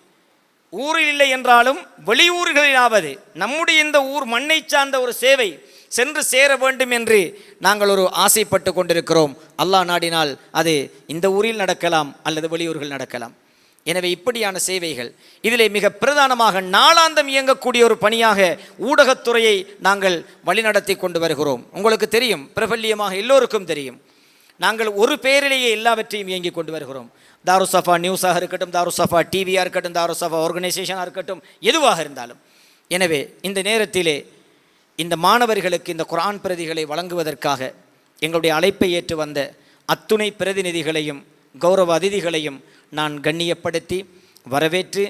ஊரில் இல்லை என்றாலும் வெளியூர்களிலாவது நம்முடைய இந்த ஊர் மண்ணை சார்ந்த ஒரு சேவை சென்று சேர வேண்டும் என்று நாங்கள் ஒரு ஆசைப்பட்டு கொண்டிருக்கிறோம். அல்லாஹ் நாடினால் அது இந்த ஊரில் நடக்கலாம் அல்லது வெளியூர்கள் நடக்கலாம். எனவே இப்படியான சேவைகள் இதிலே மிக பிரதானமாக நாளாந்தம் இயங்கக்கூடிய ஒரு பணியாக ஊடகத்துறையை நாங்கள் வழிநடத்தி கொண்டு வருகிறோம். உங்களுக்கு தெரியும், பிரபல்யமாக எல்லோருக்கும் தெரியும், நாங்கள் ஒரு பேரிலேயே எல்லாவற்றையும் இயங்கி கொண்டு வருகிறோம். தாருசஃபா நியூஸாக இருக்கட்டும், தாருசஃபா டிவியாக இருக்கட்டும், தாருசஃபா ஆர்கனைசேஷனாக இருக்கட்டும், எதுவாக இருந்தாலும். எனவே இந்த நேரத்திலே இந்த மாணவர்களுக்கு இந்த குர்ஆன் பிரதிகளை வழங்குவதற்காக எங்களுடைய அழைப்பை ஏற்று வந்த அத்துணை பிரதிநிதிகளையும் கௌரவ அதிதிகளையும் நான் கண்ணியப்படுத்தி வரவேற்று,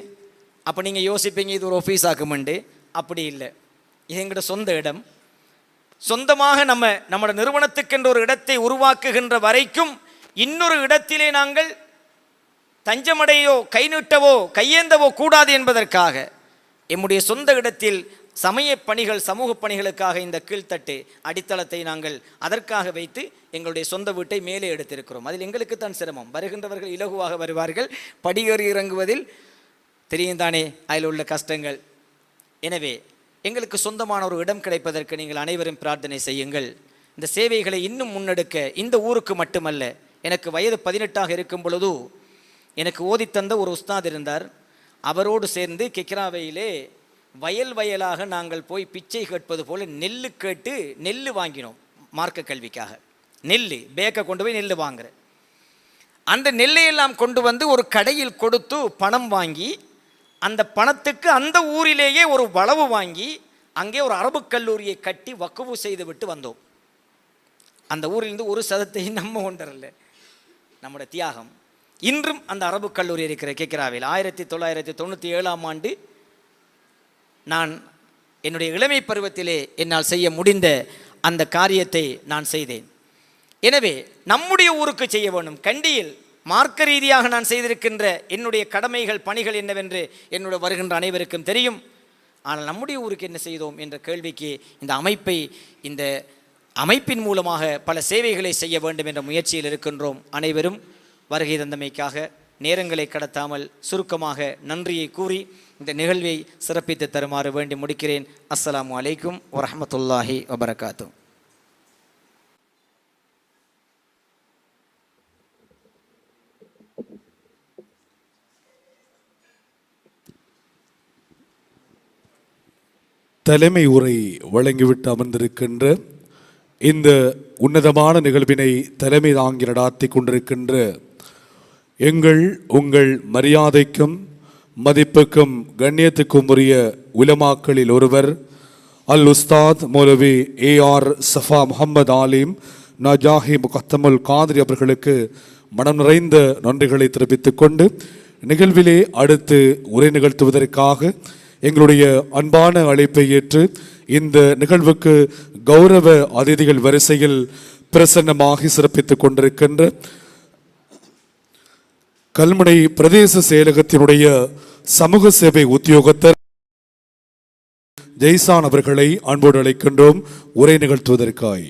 அப்போ நீங்கள் யோசிப்பீங்க இது ஒரு ஆஃபீஸ் ஆக்குமெண்டு. அப்படி இல்லை, இது எங்களோட சொந்த இடம். சொந்தமாக நம்மளோட நிறுவனத்துக்கென்ற ஒரு இடத்தை உருவாக்குகின்ற வரைக்கும் இன்னொரு இடத்திலே நாங்கள் தஞ்சமடையோ கை நீட்டவோ கையேந்தவோ கூடாது என்பதற்காக எம்முடைய சொந்த இடத்தில் சமய பணிகள் சமூக பணிகளுக்காக இந்த கீழ்த்தட்டு அடித்தளத்தை நாங்கள் அதற்காக வைத்து எங்களுடைய சொந்த வீட்டை மேலே எடுத்திருக்கிறோம். அதில் எங்களுக்கு தான் சிரமம். வருகின்றவர்கள் இலகுவாக வருவார்கள், படியேறி இறங்குவதில் தெரியும் தானே அதில் உள்ள கஷ்டங்கள். எனவே எங்களுக்கு சொந்தமான ஒரு இடம் கிடைப்பதற்கு நீங்கள் அனைவரும் பிரார்த்தனை செய்யுங்கள். இந்த சேவைகளை இன்னும் முன்னெடுக்க இந்த ஊருக்கு மட்டுமல்ல, எனக்கு வயது 18 இருக்கும் பொழுது எனக்கு ஓதித்தந்த ஒரு உஸ்தாத் இருந்தார். அவரோடு சேர்ந்து கெக்ராவையிலே வயல் வயலாக நாங்கள் போய் பிச்சை கேட்பது போல நெல் கேட்டு நெல் வாங்கினோம். மார்க்க கல்விக்காக நெல் பேக்கை கொண்டு போய் நெல் வாங்குற, அந்த நெல்லையெல்லாம் கொண்டு வந்து ஒரு கடையில் கொடுத்து பணம் வாங்கி, அந்த பணத்துக்கு அந்த ஊரிலேயே ஒரு வளவு வாங்கி அங்கே ஒரு அரபு கல்லூரியை கட்டி வக்குவு செய்து விட்டு வந்தோம். அந்த ஊரிலிருந்து ஒரு சதத்தை நம்ம ஒன்றரல்ல, நம்முடைய தியாகம். இன்றும் அந்த அரபு கல்லூரி இருக்கிற கெக்ராவில் 1997 ஆண்டு நான் என்னுடைய இளமை பருவத்திலே என்னால் செய்ய முடிந்த அந்த காரியத்தை நான் செய்தேன். எனவே நம்முடைய ஊருக்கு செய்ய வேண்டும். கண்டியில் மார்க்க ரீதியாக நான் செய்திருக்கின்ற என்னுடைய கடமைகள் பணிகள் என்னவென்று என்னுடைய வருகின்ற அனைவருக்கும் தெரியும். ஆனால் நம்முடைய ஊருக்கு என்ன செய்தோம் என்ற கேள்விக்கு இந்த அமைப்பின் மூலமாக பல சேவைகளை செய்ய வேண்டும் என்ற முயற்சியில் இருக்கின்றோம். அனைவரும் வருகை தந்தமைக்காக நேரங்களை கடத்தாமல் சுருக்கமாக நன்றியை கூறி இந்த நிகழ்வை சிறப்பித்து தருமாறு வேண்டி முடிக்கிறேன். அஸ்ஸலாமு அலைக்கும் வரஹ்மத்துல்லாஹி வபரகாத்து. தலைமை உரை வழங்கிவிட்டு அமர்ந்திருக்கின்ற இந்த உன்னதமான நிகழ்வினை தலைமை தாங்கி நடாத்தி கொண்டிருக்கின்ற உங்கள் மரியாதைக்கும் மதிப்புக்கும் கண்ணியத்துக்கும் உரிய உலமாக்களில் ஒருவர் அல் உஸ்தாத் மௌலவி AR சஃபா முஹம்மது ஆலிம் நஜாஹி முகத்தமுல் காதிரி அவர்களுக்கு மனம் நிறைந்த நன்றிகளை தெரிவித்துக் கொண்டு நிகழ்விலே அடுத்து உரை நிகழ்த்துவதற்காக எங்களுடைய அன்பான அழைப்பை ஏற்று இந்த நிகழ்வுக்கு கௌரவ அதிதிகள் வரிசையில் பிரசன்னமாகி சிறப்பித்துக் கொண்டிருக்கின்ற கல்முனை பிரதேச செயலகத்தினுடைய சமூக சேவை உத்தியோகத்தர் ஜெய்சான் அவர்களை அன்போடு அழைக்கின்றோம் உரை நிகழ்த்துவதற்காய்.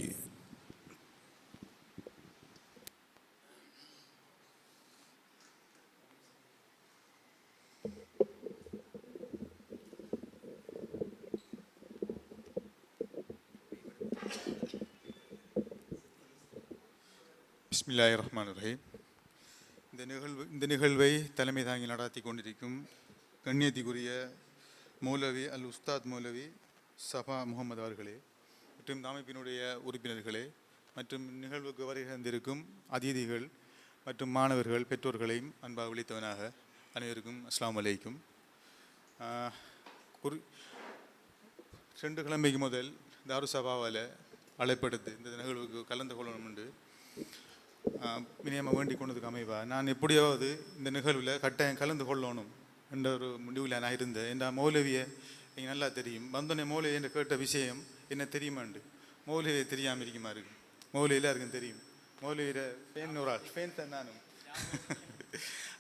பிஸ்மில்லாஹிர் ரஹ்மானிர் ரஹீம். இந்த நிகழ்வை தலைமை தாங்கி நடாத்தி கொண்டிருக்கும் கண்ணியத்திற்குரிய மௌலவி அல் உஸ்தாத் மௌலவி சஃபா முகமது அவர்களே மற்றும் இந்த அமைப்பினுடைய உறுப்பினர்களே மற்றும் நிகழ்வுக்கு வருகை தந்திருக்கும் அதிதிகள் மற்றும் மாணவர்கள் பெற்றோர்களையும் அன்பாக விழித்தவனாக அனைவருக்கும் அஸ்ஸலாமு அலைக்கும். 2 கிழமைக்கு முதல் தாருசபாவால் அழைப்படுத்து இந்த நிகழ்வுக்கு கலந்து கொள்ளணும் என்று மினியமாக வேண்டிக் கொண்டதுக்கு அமைவா நான் எப்படியாவது இந்த நிகழ்வில் கட்டாயம் கலந்து கொள்ளணும் என்ற ஒரு முடிவில் நான் இருந்தேன். என்ற மௌலவியை எனக்கு நல்லா தெரியும். வந்தோடனே மௌலவி என்று கேட்ட விஷயம் என்ன தெரியுமாண்டு. மௌலவியை தெரியாமல் இருக்குமா இருக்கு. மௌலவி எல்லாருக்கும் தெரியும். மௌலவியில் ஃபேன் ஒரு ஆள் ஃபேன் தான் நானும்.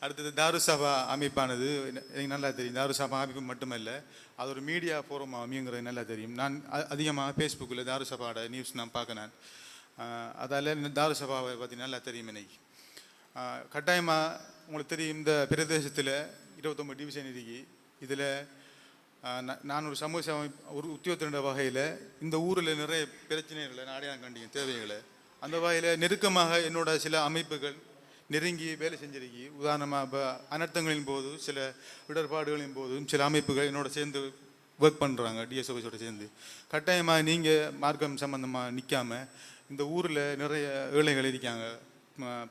அடுத்தது தாருசபா அமைப்பானது எனக்கு நல்லா தெரியும். தாருசபா அமைப்பு மட்டுமல்ல, அது ஒரு மீடியா ஃபோரமாக அமையுங்கிறது நல்லா தெரியும். நான் அதிகமாக ஃபேஸ்புக்கில் தாருசபாவோட நியூஸ் நான் பார்க்க அதால் தாருசபாவை பற்றி நல்லா தெரியும். இன்னைக்கு கட்டாயமாக உங்களுக்கு தெரியும், இந்த பிரதேசத்தில் 29 டிவிஷன் இருக்கு. இதில் நான் ஒரு சமூக சேவை ஒரு உத்தியோகத்தின வகையில் இந்த ஊரில் நிறைய பிரச்சனைகளை நான் அடையாளம் கண்டிங்க தேவைகளை. அந்த வகையில் நெருக்கமாக என்னோட சில அமைப்புகள் நெருங்கி வேலை செஞ்சிருக்கி. உதாரணமாக இப்போ அனர்த்தங்களின் போது சில இடர்பாடுகளின் போதும் சில அமைப்புகள் என்னோட சேர்ந்து ஒர்க் பண்ணுறாங்க. டிஎஸ்ஓபிஸோட சேர்ந்து கட்டாயமாக நீங்கள் மார்க்கம் சம்மந்தமாக நிற்காமல் இந்த ஊரில் நிறைய ஏழைகள் இருக்காங்க,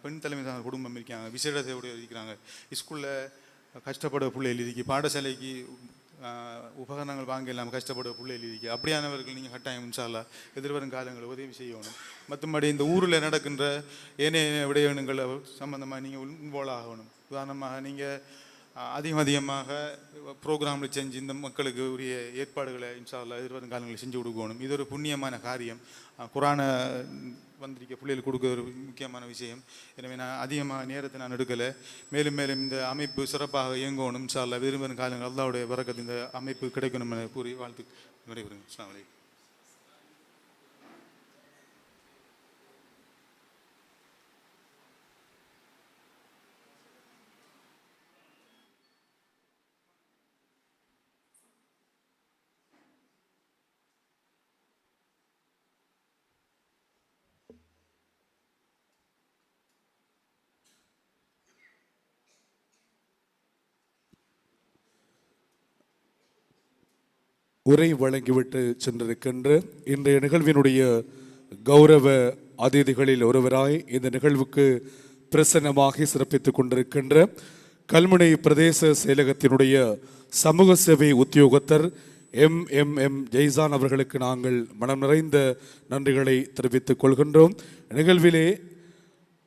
பெண் தலைமை சார்ந்த குடும்பம் இருக்காங்க, விசேட சேவையோடு இருக்கிறாங்க, ஸ்கூலில் கஷ்டப்படுற பிள்ளைகள் இருக்கு, பாடசாலைக்கு உபகரணங்கள் வாங்க இல்லாமல் கஷ்டப்படுற பிள்ளைகள் இருக்கு. அப்படியானவர்கள் நீங்கள் கட்டாயம் இன்ஷா அல்லாஹ் எதிர்வரும் காலங்களில் உதவி செய்யணும். மற்றபடி இந்த ஊரில் நடக்கின்ற ஏனைய விடயங்களை சம்பந்தமாக நீங்கள் இன்வால்வ் ஆகணும். உதாரணமாக நீங்கள் அதிகமாக ப்ரோக்ராமில் செஞ்சு இந்த மக்களுக்கு உரிய ஏற்பாடுகளை இன்ஷா அல்லாஹ் எதிர்வரும் காலங்களில் செஞ்சு கொடுக்கணும். இது ஒரு புண்ணியமான காரியம். குரானை வந்திருக்க பிள்ளைகளுக்கு கொடுக்க ஒரு முக்கியமான விஷயம். எனவே நான் அதிகமாக நேரத்தை நான் எடுக்கலை. மேலும் மேலும் இந்த அமைப்பு சிறப்பாக இயங்கணும். இன்ஷா அல்லாஹ் எதிர்வரும் காலங்கள் அல்லாஹ்வுடைய பரக்கத் இந்த அமைப்பு கிடைக்கணும் என கூறி வாழ்த்து விடைபெறுகிறேன். அஸ்ஸலாமு அலைக்கும். உரை வழங்கிவிட்டு சென்றிருக்கின்ற இன்றைய நிகழ்வினுடைய கௌரவ அதிதிகளில் ஒருவராய் இந்த நிகழ்வுக்கு பிரசன்னமாகி சிறப்பித்துக் கொண்டிருக்கின்ற கல்முனை பிரதேச செயலகத்தினுடைய சமூக சேவை உத்தியோகத்தர் எம் ஜெய்சான் அவர்களுக்கு நாங்கள் மனம் நிறைந்த நன்றிகளை தெரிவித்துக் கொள்கின்றோம். நிகழ்விலே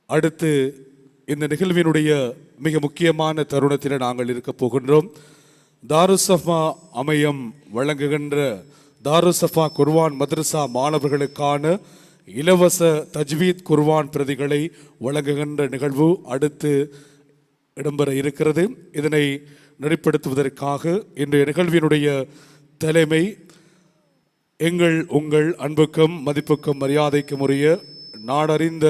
அடுத்து இந்த நிகழ்வினுடைய மிக முக்கியமான தருணத்தில் நாங்கள் இருக்கப் போகின்றோம். தாருசஃபா அமையம் வழங்குகின்ற தாருசஃபா குர்ஆன் மதரசா மாணவர்களுக்கான இலவச தஜ்வீத் குர்ஆன் பிரதிகளை வழங்குகின்ற நிகழ்வு அடுத்து இடம்பெற இருக்கிறது. இதனை நெறிப்படுத்துவதற்காக இன்றைய நிகழ்வினுடைய தலைமை உங்கள் அன்புக்கும் மதிப்புக்கும் மரியாதைக்கும் உரிய நாடறிந்த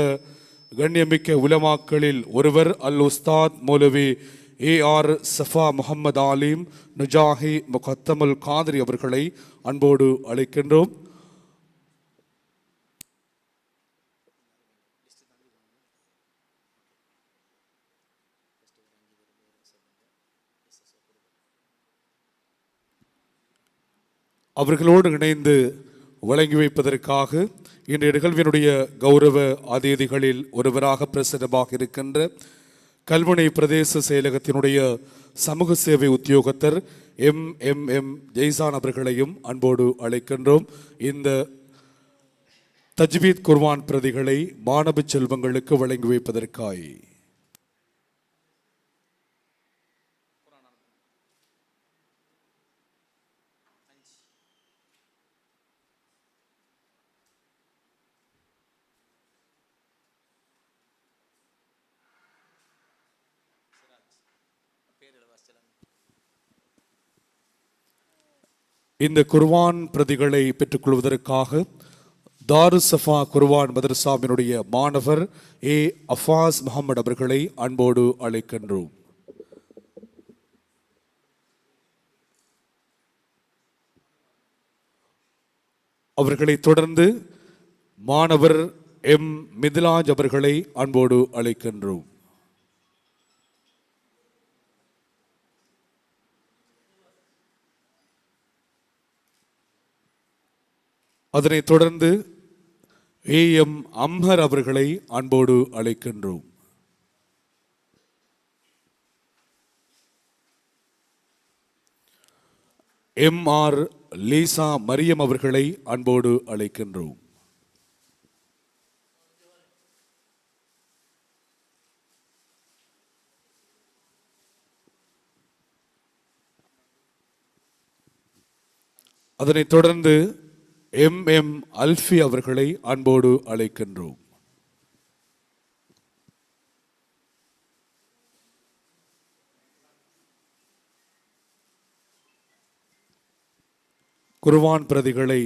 கண்ணியமிக்க உலமாக்களில் ஒருவர் அல் உஸ்தாத் மௌலவி AR சஃபா முகமது ஆலிம் நுஜாஹி முகத்தமுல் காதிரி அவர்களை அன்போடு அழைக்கின்றோம். அவர்களோடு இணைந்து வழங்கி வைப்பதற்காக இன்றைய நிகழ்வினுடைய கௌரவ அதிதிகளில் ஒருவராக பிரசிடமாக இருக்கின்ற கல்முனை பிரதேச செயலகத்தினுடைய சமூக சேவை உத்தியோகத்தர் எம் ஜெய்சான் அவர்களையும் அன்போடு அழைக்கின்றோம். இந்த தஜ்வீத் குர்ஆன் பிரதிகளை மாணவ செல்வங்களுக்கு வழங்கி வைப்பதற்காய் இந்த குர்ஆன் பிரதிகளை பெற்றுக்கொள்வதற்காக தாருசஃபா குர்ஆன் மதரசாவினுடைய மாணவர் அஃபாஸ் முகமது அவர்களை அன்போடு அழைக்கின்றோம். அவர்களை தொடர்ந்து மாணவர் மிதிலாஜ் அவர்களை அன்போடு அழைக்கின்றோம். அதனைத் தொடர்ந்து அம்ஹர் அவர்களை அன்போடு அழைக்கின்றோம். MR லீசா மரியம் அவர்களை அன்போடு அழைக்கின்றோம். அதனைத் தொடர்ந்து அல்ஃபி அவர்களை அன்போடு அழைக்கின்றோம். குர்ஆன் பிரதிகளை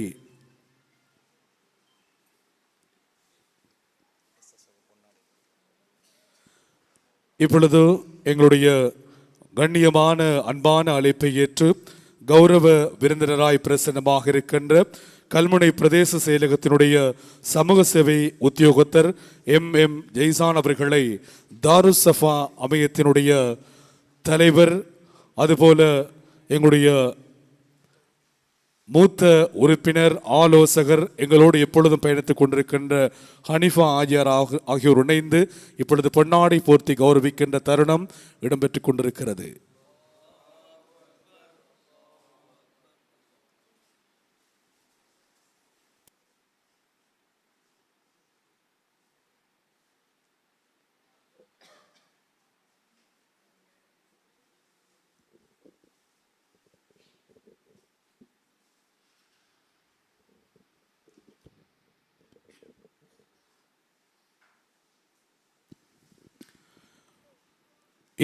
இப்பொழுது எங்களுடைய கண்ணியமான அன்பான அழைப்பை ஏற்று கௌரவ விருந்தினராய் பிரசன்னமாக இருக்கின்ற கல்முனை பிரதேச செயலகத்தினுடைய சமூக சேவை உத்தியோகத்தர் எம் ஜெய்சான் அவர்களை தாருசஃபா அமையத்தினுடைய தலைவர், அதுபோல எங்களுடைய மூத்த உறுப்பினர் ஆலோசகர், எங்களோடு எப்பொழுதும் பயணித்துக் கொண்டிருக்கின்ற ஹனிஃபா ஆஜியார் ஆகியோர் இணைந்து இப்பொழுது பொன்னாடை போர்த்தி கௌரவிக்கின்ற தருணம் இடம்பெற்றுக் கொண்டிருக்கிறது.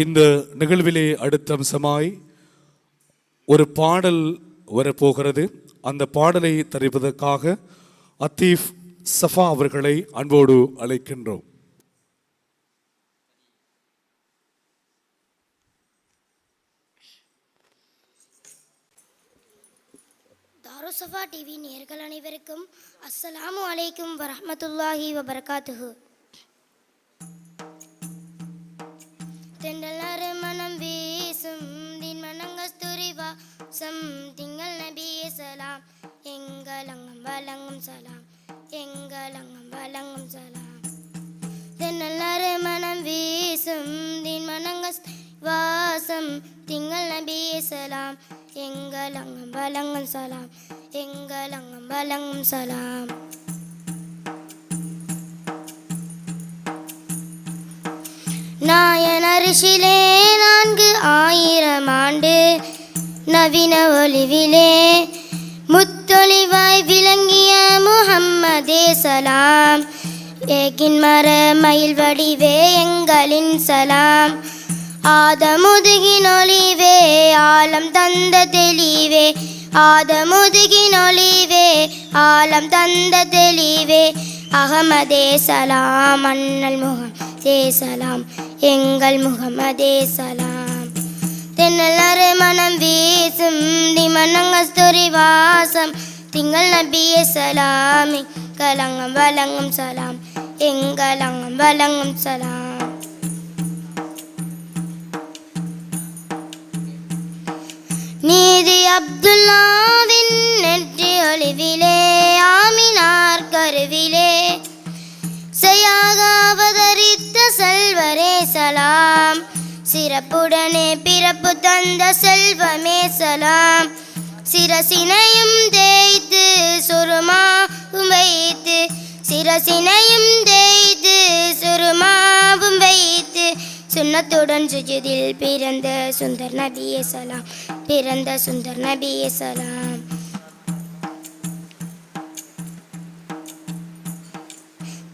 இந்த நிகழ்விலே அடுத்த அம்சமாய் ஒரு பாடல் வரப்போகிறது. அந்த பாடலை தெரிவிப்பதற்காக அத்தீஃப் சஃபா அவர்களை அன்போடு அழைக்கின்றோம். தாருசஃபா டிவி நேயர்கள் அனைவருக்கும் அஸ்ஸலாமு அலைக்கும் வரஹ்மத்துல்லாஹி வபரகாத்துஹு. தெண்டல் நறுமணம் வீசும் தின் மனம் கஸ்தூரிவா திங்கள் நபியே சலாம் எங்கள் அங்கம் வழங்கும் சலாம் எங்கள் அங்கம் வழங்கும் சலாம் தென்னல்லறு மனம் வீசும் தின் மனங்கள் வாசம் திங்கள் நபியே சலாம் எங்கள் அங்கம் வழங்கும் சலாம் எங்கள் அங்கம் வழங்கும் சலாம் நாயன் அரிசிலே 4000 ஆண்டு நவீன ஒளிவிலே முத்தொளிவாய் விளங்கிய முஹம்மதே சலாம் ஏகின் மர மயில் வடிவே எங்களின் சலாம் ஆதமுதுகின் ஒளிவே ஆலம் தந்த தெளிவே ஆதமுதுகின் ஒளிவே ஆலம் தந்த தெளிவே அகமதே சலாம் அண்ணல் முகமதே சலாம் எங்கள் முகமதே சலாம் தென்னலறு மனம் வீசும் திமனங்கஸ்துரி வாசம் திங்கள் நபியே சலாம் எங்கள் அங்கம் வழங்கும் சலாம் எங்கள் அங்கம் வழங்கும் சலாம் நீதி அப்துல்லாவின் நெற்றி ஒளிவிலே ஆமினார் கருவிலே செய்யாக அவதரித்த செல்வரே சலாம் சிறப்புடனே பிறப்பு தந்த செல்வமே சலாம் சிரசினையும் தேய்த்து சுருமாவும் வைத்து சிரசினையும் தேய்த்து சுருமாவும் வைத்து சுன்னத்துடன் சுஜுதில் பிறந்த சுந்தர் நபியே சலாம் பிறந்த சுந்தர் நபியே சலாம்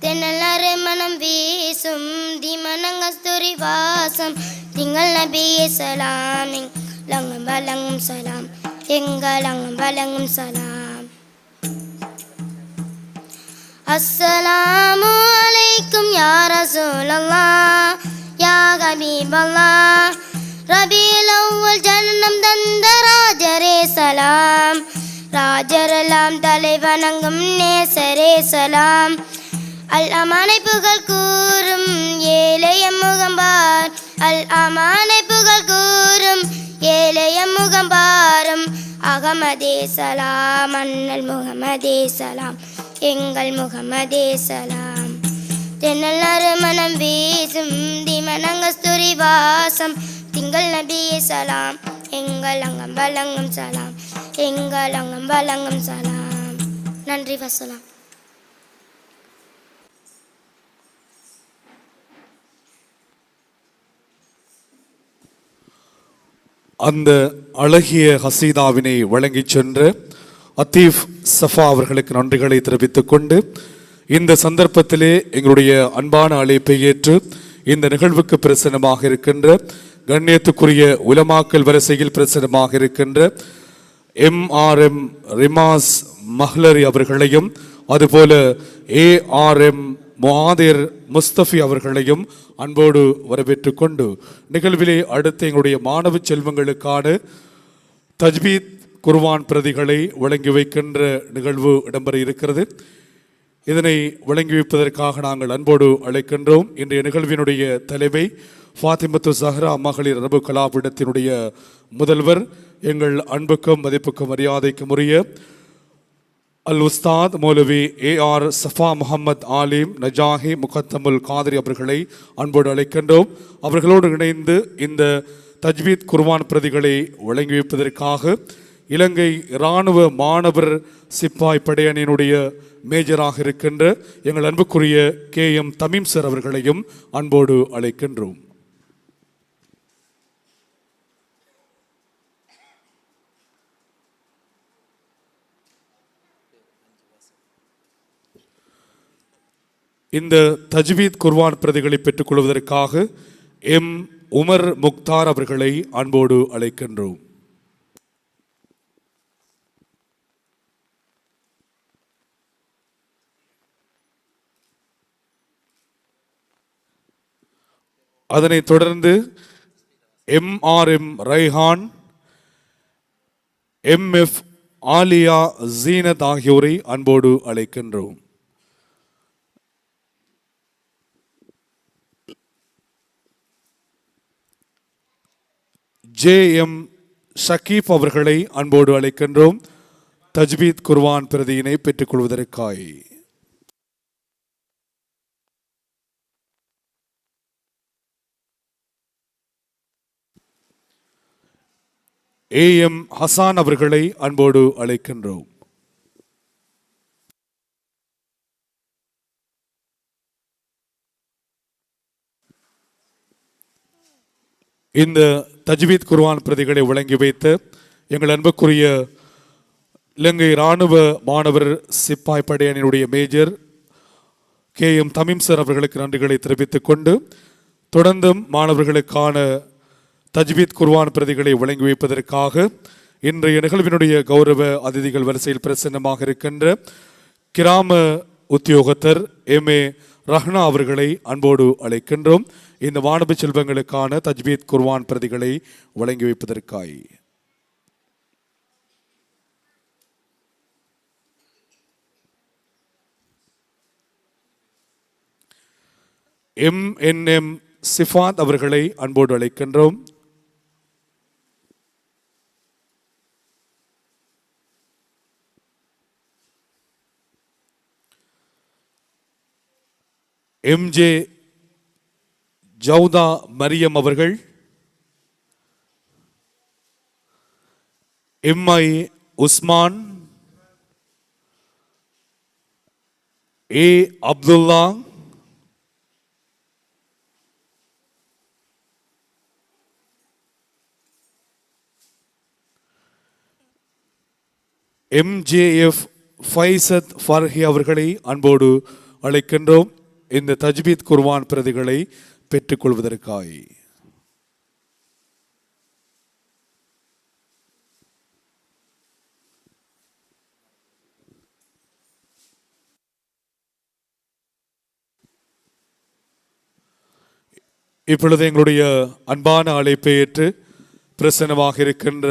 தென்னலறு மனம் வீசும் திமனங்கஸ்துரி வாசம் திங்கள் நபியே சலாம் எங்கள் அங்கம் வழங்கும் சலாம் எங்கள் அங்கம் வழங்கும் சலாம் அஸ்ஸலாமு அலைக்கும் யா ரசூலல்லாஹ் யா ஹபீபல்லாஹ் ரபியுல் அவ்வல் ஜன்னம் தந்த ராஜரே சலாம் ராஜரெல்லாம் தலை வணங்கும் நேசரே சலாம் அல் அமானை புகழ் கூறும் ஏழைய முகம்பார் அல் அமானை புகழ் கூறும் ஏழைய முகம்பாரும் அகமதே சலாம் அண்ணல் முகமதே சலாம் எங்கள் முகமதே சலாம் தென்னல்லறு மனம் வீசும் திமனங்கஸ்துரி வாசம் திங்கள் நபியே சலாம் எங்கள் அங்கம் வழங்கும் சலாம் எங்கள் அங்கம் வழங்கும் சலாம் நன்றி வசலாம் அந்த அழகிய ஹசீதாவினை வழங்கிச் சென்ற அத்தீஃப் சஃபா அவர்களுக்கு நன்றிகளை தெரிவித்துக் கொண்டு இந்த சந்தர்ப்பத்திலே எங்களுடைய அன்பான அழைப்பை ஏற்று இந்த நிகழ்வுக்கு பிரசனமாக இருக்கின்ற கண்ணியத்துக்குரிய உலமாக்கல் வரிசையில் பிரசனமாக இருக்கின்ற எம்ஆர்எம் ரிமாஸ் மஹ்லரி அவர்களையும் அதுபோல ஏஆர்எம் முஆதிர் முஸ்தபி அவர்களையும் அன்போடு வரவேற்றுக் கொண்டு நிகழ்விலே அடுத்து எங்களுடைய மாணவ செல்வங்களுக்கான தஜ்வீத் குர்ஆன் பிரதிகளை வழங்கி வைக்கின்ற நிகழ்வு இடம்பெற இருக்கிறது. இதனை வழங்கி வைப்பதற்காக நாங்கள் அன்போடு அழைக்கின்றோம். இன்றைய நிகழ்வினுடைய தலைமை ஃபாத்திமத்து ஜஹ்ரா மகளிர் அரபு கலாபீடத்தினுடைய முதல்வர் எங்கள் அன்புக்கும் மதிப்புக்கும் மரியாதைக்கும் உரிய அல் உஸ்தாத் மௌலவி ஏஆர் சஃபா முஹம்மத் ஆலிம் நஜாஹி முகத்தமுல் காதிரி அவர்களை அன்போடு அழைக்கின்றோம். அவர்களோடு இணைந்து இந்த தஜ்வீத் குர்ஆன் பிரதிகளை வழங்கி வைப்பதற்காக இலங்கை இராணுவ மாணவர் சிப்பாய் படையணியினுடைய மேஜராக இருக்கின்ற எங்கள் அன்புக்குரிய கேஎம் தமீம் சார் அவர்களையும் அன்போடு அழைக்கின்றோம். இந்த தஜ்வீத் குர்ஆன் பிரதிகளை பெற்றுக்கொள்வதற்காக எம் உமர் முக்தார் அவர்களை அன்போடு அழைக்கின்றோம். அதனைத் தொடர்ந்து எம்ஆர்எம் ரைஹான், எம்எஃப் ஆலியா ஜீனத் ஆகியோரை அன்போடு அழைக்கின்றோம். ஜேஎம் ஷக்கீப் அவர்களை அன்போடு அழைக்கின்றோம். தஜ்வீத் குர்ஆன் பிரதியினை பெற்றுக்கொள்வதற்காய். AM ஹசான் அவர்களை அன்போடு அழைக்கின்றோம். இந்த தஜ்வீத் குர்ஆன் பிரதிகளை வழங்கி வைத்த எங்கள் அன்புக்குரிய இலங்கை இராணுவ மாணவர் சிப்பாய் படையணியினுடைய மேஜர் KM தமீம் சார் அவர்களுக்கு நன்றிகளை தெரிவித்துக் கொண்டு, தொடர்ந்தும் மாணவர்களுக்கான தஜ்வீத் குர்ஆன் பிரதிகளை வழங்கி வைப்பதற்காக இன்றைய நிகழ்வினுடைய கௌரவ அதிதிகள் வரிசையில் பிரசன்னமாக இருக்கின்ற கிராம உத்தியோகத்தர் MA ரஹ்னா அவர்களை அன்போடு அழைக்கின்றோம். இந்த மாணவ செல்வங்களுக்கான தஜ்வீத் குர்ஆன் பிரதிகளை வழங்கி வைப்பதற்காய். MNM சிஃபாத் அவர்களை அன்போடு அழைக்கின்றோம். MJ ஜவுதா மரியம் அவர்கள், MI Usman, A Abdullah, MJF ஃபைசத் ஃபர்ஹி அவர்களை அன்போடு அழைக்கின்றோம். இந்த தஜ்வீத் குர்ஆன் பிரதிகளை பெற்றுக்கொள்வதற்காய். இப்பொழுது எங்களுடைய அன்பான அழைப்பை ஏற்று பிரசன்னமாக இருக்கின்ற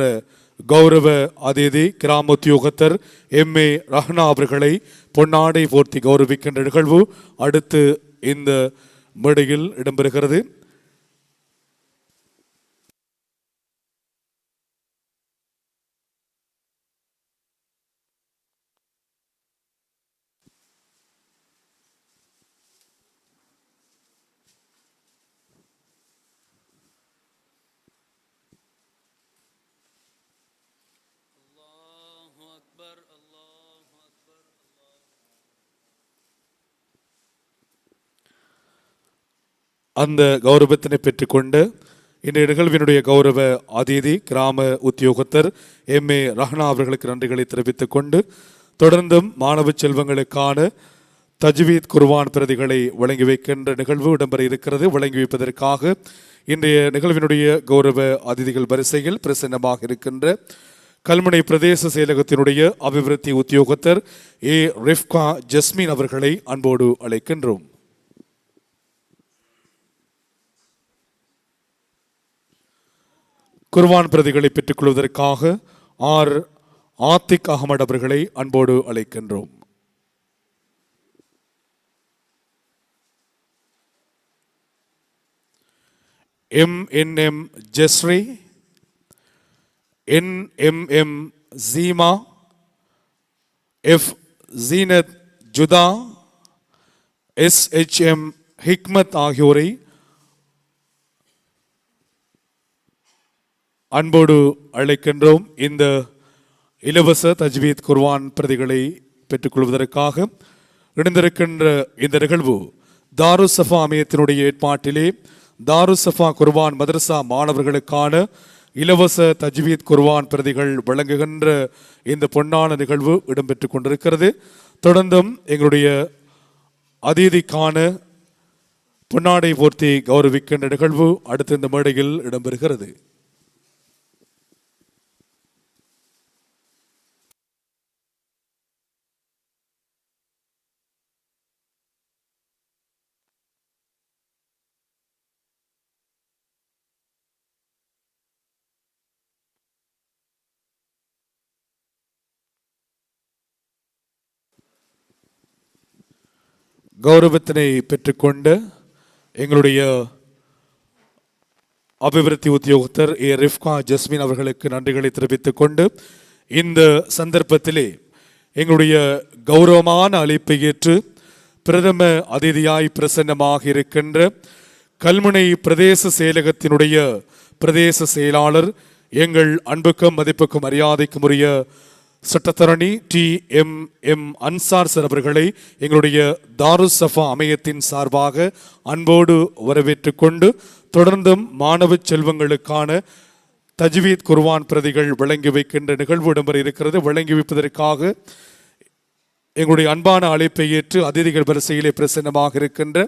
கௌரவ அதிதி கிராம உத்தியோகத்தர் MA ரஹ்னா அவர்களை பொன்னாடை போர்த்தி கௌரவிக்கின்ற நிகழ்வு அடுத்து இந்த மேடையில் இடம்பெறுகிறது. அந்த கௌரவத்தினை பெற்றுக்கொண்டு இன்றைய நிகழ்வினுடைய கௌரவ அதிதி கிராம உத்தியோகத்தர் MA ரஹ்னா அவர்களுக்கு நன்றிகளை தெரிவித்துக் கொண்டு, தொடர்ந்தும் மாணவ செல்வங்களுக்கான தஜ்வீத் குர்ஆன் பிரதிகளை வழங்கி வைக்கின்ற நிகழ்வு இடம்பெற இருக்கிறது. வழங்கி வைப்பதற்காக இன்றைய நிகழ்வினுடைய கௌரவ அதிதிகள் வரிசையில் பிரசன்னமாக இருக்கின்ற கல்முனை பிரதேச செயலகத்தினுடைய அபிவிருத்தி உத்தியோகத்தர் A ரிஃப்கா ஜஸ்மின் அவர்களை அன்போடு அழைக்கின்றோம். குர்ஆன் பிரதிகளை பெற்றுக்கொள்வதற்காக R ஆத்திக் அகமது அவர்களை அன்போடு அழைக்கின்றோம். MNM Jasri, NMM ஜீமா, F Zeenat ஜுதா, SHM ஹிக்மத் ஆகியோரை அன்போடு அழைக்கின்றோம். இந்த இலவச தஜ்வீத் குர்ஆன் பிரதிகளை பெற்றுக்கொள்வதற்காக இணைந்திருக்கின்ற இந்த நிகழ்வு தாருஸ் சஃபா அமையத்தினுடைய ஏற்பாட்டிலே தாருஸ் சஃபா குர்ஆன் மதரசா மாணவர்களுக்கான இலவச தஜ்வீத் குர்ஆன் பிரதிகள் வழங்குகின்ற இந்த பொன்னான நிகழ்வு இடம்பெற்றுக் கொண்டிருக்கிறது. தொடர்ந்தும் எங்களுடைய அதிதிக்கான பொன்னாடை போர்த்தி கௌரவிக்கின்ற நிகழ்வு அடுத்த இந்த மேடையில் இடம்பெறுகிறது. கௌரவத்தினை பெற்றுக்கொண்ட எங்களுடைய அபிவிருத்தி உத்தியோகத்தர் ஏ ரிஃப்கா ஜஸ்மின் அவர்களுக்கு நன்றிகளை தெரிவித்துக் கொண்டு இந்த சந்தர்ப்பத்திலே எங்களுடைய கௌரவமான அழைப்பை ஏற்று பிரதம அதிதியாய் பிரசன்னமாக இருக்கின்ற கல்முனை பிரதேச செயலகத்தினுடைய பிரதேச செயலாளர் எங்கள் அன்புக்கும் மதிப்புக்கும் மரியாதைக்கும் உரிய சட்டத்தரணி TMM அன்சார் சார் அவர்களை எங்களுடைய தாருஸ் சஃபா அமையத்தின் சார்பாக அன்போடு வரவேற்றுக் கொண்டு தொடர்ந்தும் மாணவ செல்வங்களுக்கான தஜ்வீத் குர்ஆன் பிரதிகள் வழங்கி வைக்கின்ற நிகழ்வு இடம்பெற இருக்கிறது. வழங்கி வைப்பதற்காக எங்களுடைய அன்பான அழைப்பை ஏற்று அதிதிகள் வரிசையிலே பிரசன்னமாக இருக்கின்ற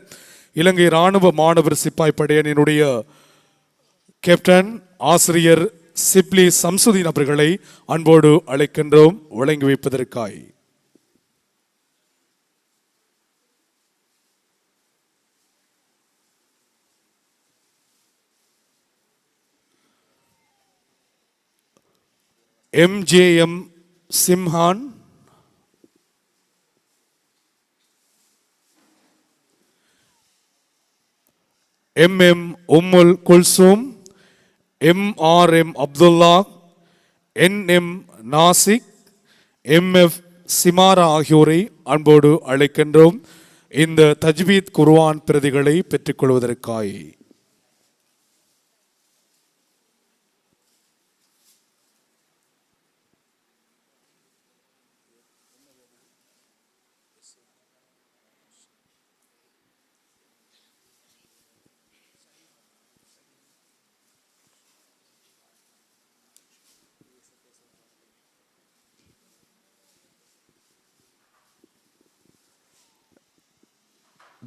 இலங்கை இராணுவ மாணவர் சிப்பாய் படையணியினுடைய கேப்டன் ஆசிரியர் சிப்லி சம்சுதீன் அவர்களை அன்போடு அழைக்கின்றோம் வழங்கி வைப்பதற்காய். MJM சிம்ஹான், MM உம்முல் Kulsum, MRM Abdullah, NM Nashik, MF சிமாரா ஆகியோரை அன்போடு அழைக்கின்றோம் இந்த தஜ்வீத் குர்ஆன் பிரதிகளை பெற்றுக்கொள்வதற்காய்.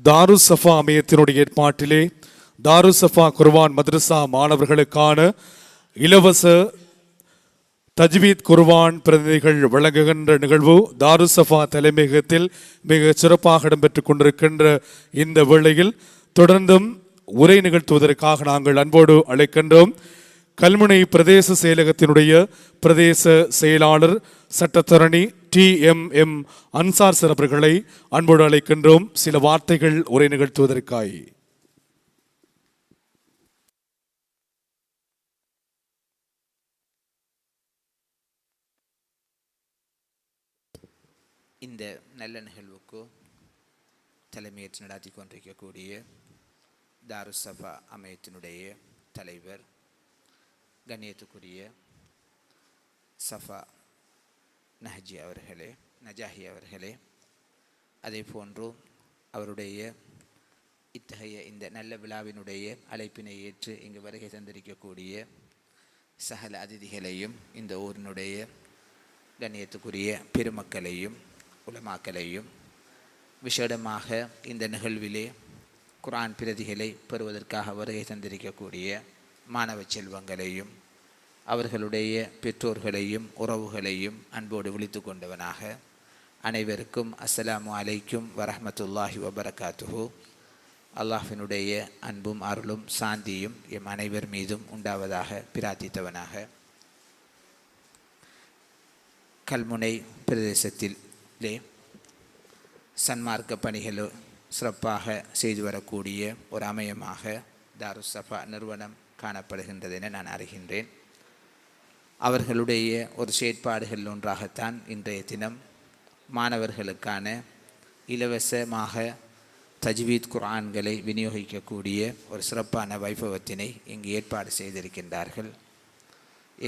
தாருஸ் சஃபா அமையத்தினுடைய ஏற்பாட்டிலே தாருஸ் சஃபா குர்ஆன் மദ്രஸா மாணவர்களுக்கான இலவச தஜ்வீத் குர்ஆன் பிரதிகள் வழங்குகின்ற நிகழ்வு தாருஸ் சஃபா தலைமையகத்தில் மிக சிறப்பாக இடம்பெற்றுக் கொண்டிருக்கின்ற இந்த வேளையில் தொடர்ந்தும் உரை நிகழ்த்துவதற்காக நாங்கள் அன்போடு அழைக்கின்றோம் கல்முனை பிரதேச செயலகத்தினுடைய பிரதேச செயலாளர் சட்டத்தரணி TMM அன்சார் சார் அவர்களை அன்போடு அழைக்கின்றோம் சில வார்த்தைகள் உரை நிகழ்த்துவதற்காய். இந்த நல்ல நிகழ்வுக்கு தலைமையேற்று நடத்தி கொண்டிருக்கக்கூடிய தாருஸ் சஃபா அமையத்தினுடைய தலைவர் கண்ணியத்துக்குரிய சஃபா நஜாஹி அவர்களே, அதே போன்று அவருடைய இத்தகைய இந்த நல்ல விழாவினுடைய அழைப்பினை ஏற்று இங்கு வருகை தந்திருக்கக்கூடிய சகல அதிதிகளையும் இந்த ஊரினுடைய கண்ணியத்துக்குரிய பெருமக்களையும் உலமாக்களையும் விசேடமாக இந்த நிகழ்விலே குர்ஆன் பிரதிகளை பெறுவதற்காக வருகை தந்திருக்கக்கூடிய மாணவ செல்வங்களையும் அவர்களுடைய பெற்றோர்களையும் உறவுகளையும் அன்போடு விழித்து கொண்டவனாக அனைவருக்கும் அஸ்ஸலாமு அலைக்கும் வரஹ்மத்துல்லாஹி வபரகாத்துஹு. அல்லாஹ்வினுடைய அன்பும் அருளும் சாந்தியும் எம் அனைவர் மீதும் உண்டாவதாக பிரார்த்தித்தவனாக கல்முனை பிரதேசத்திலே சன்மார்க்க பணிகள் சிறப்பாக செய்து வரக்கூடிய ஒரு அமையமாக தாருஸ் சஃபா நிறுவனம் காணப்படுகின்றது என நான் அறிகின்றேன். அவர்களுடைய ஒரு செயற்பாடுகள் ஒன்றாகத்தான் இன்றைய தினம் மாணவர்களுக்கான இலவசமாக தஜ்வீத் குர்ஆன்களை விநியோகிக்கக்கூடிய ஒரு சிறப்பான வைபவத்தினை இங்கு ஏற்பாடு செய்திருக்கின்றார்கள்.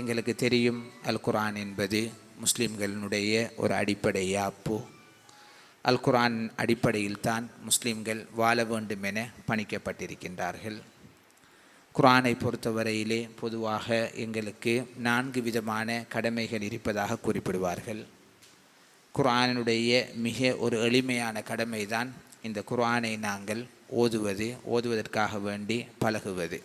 எங்களுக்கு தெரியும், அல் குர்ஆன் என்பது முஸ்லீம்களினுடைய ஒரு அடிப்படை யாப்பு. அல் குர்ஆன் அடிப்படையில் தான் முஸ்லீம்கள் வாழ வேண்டும் என பணிக்கப்பட்டிருக்கின்றார்கள். குர்ஆனை பொறுத்தவரையிலே பொதுவாக எங்களுக்கு 4 விதமான கடமைகள் இருப்பதாக குறிப்பிடுவார்கள். குர்ஆனுடைய மிக ஒரு எளிமையான கடமை தான் இந்த குர்ஆனை நாங்கள் ஓதுவதற்காக வேண்டி பழகுவது.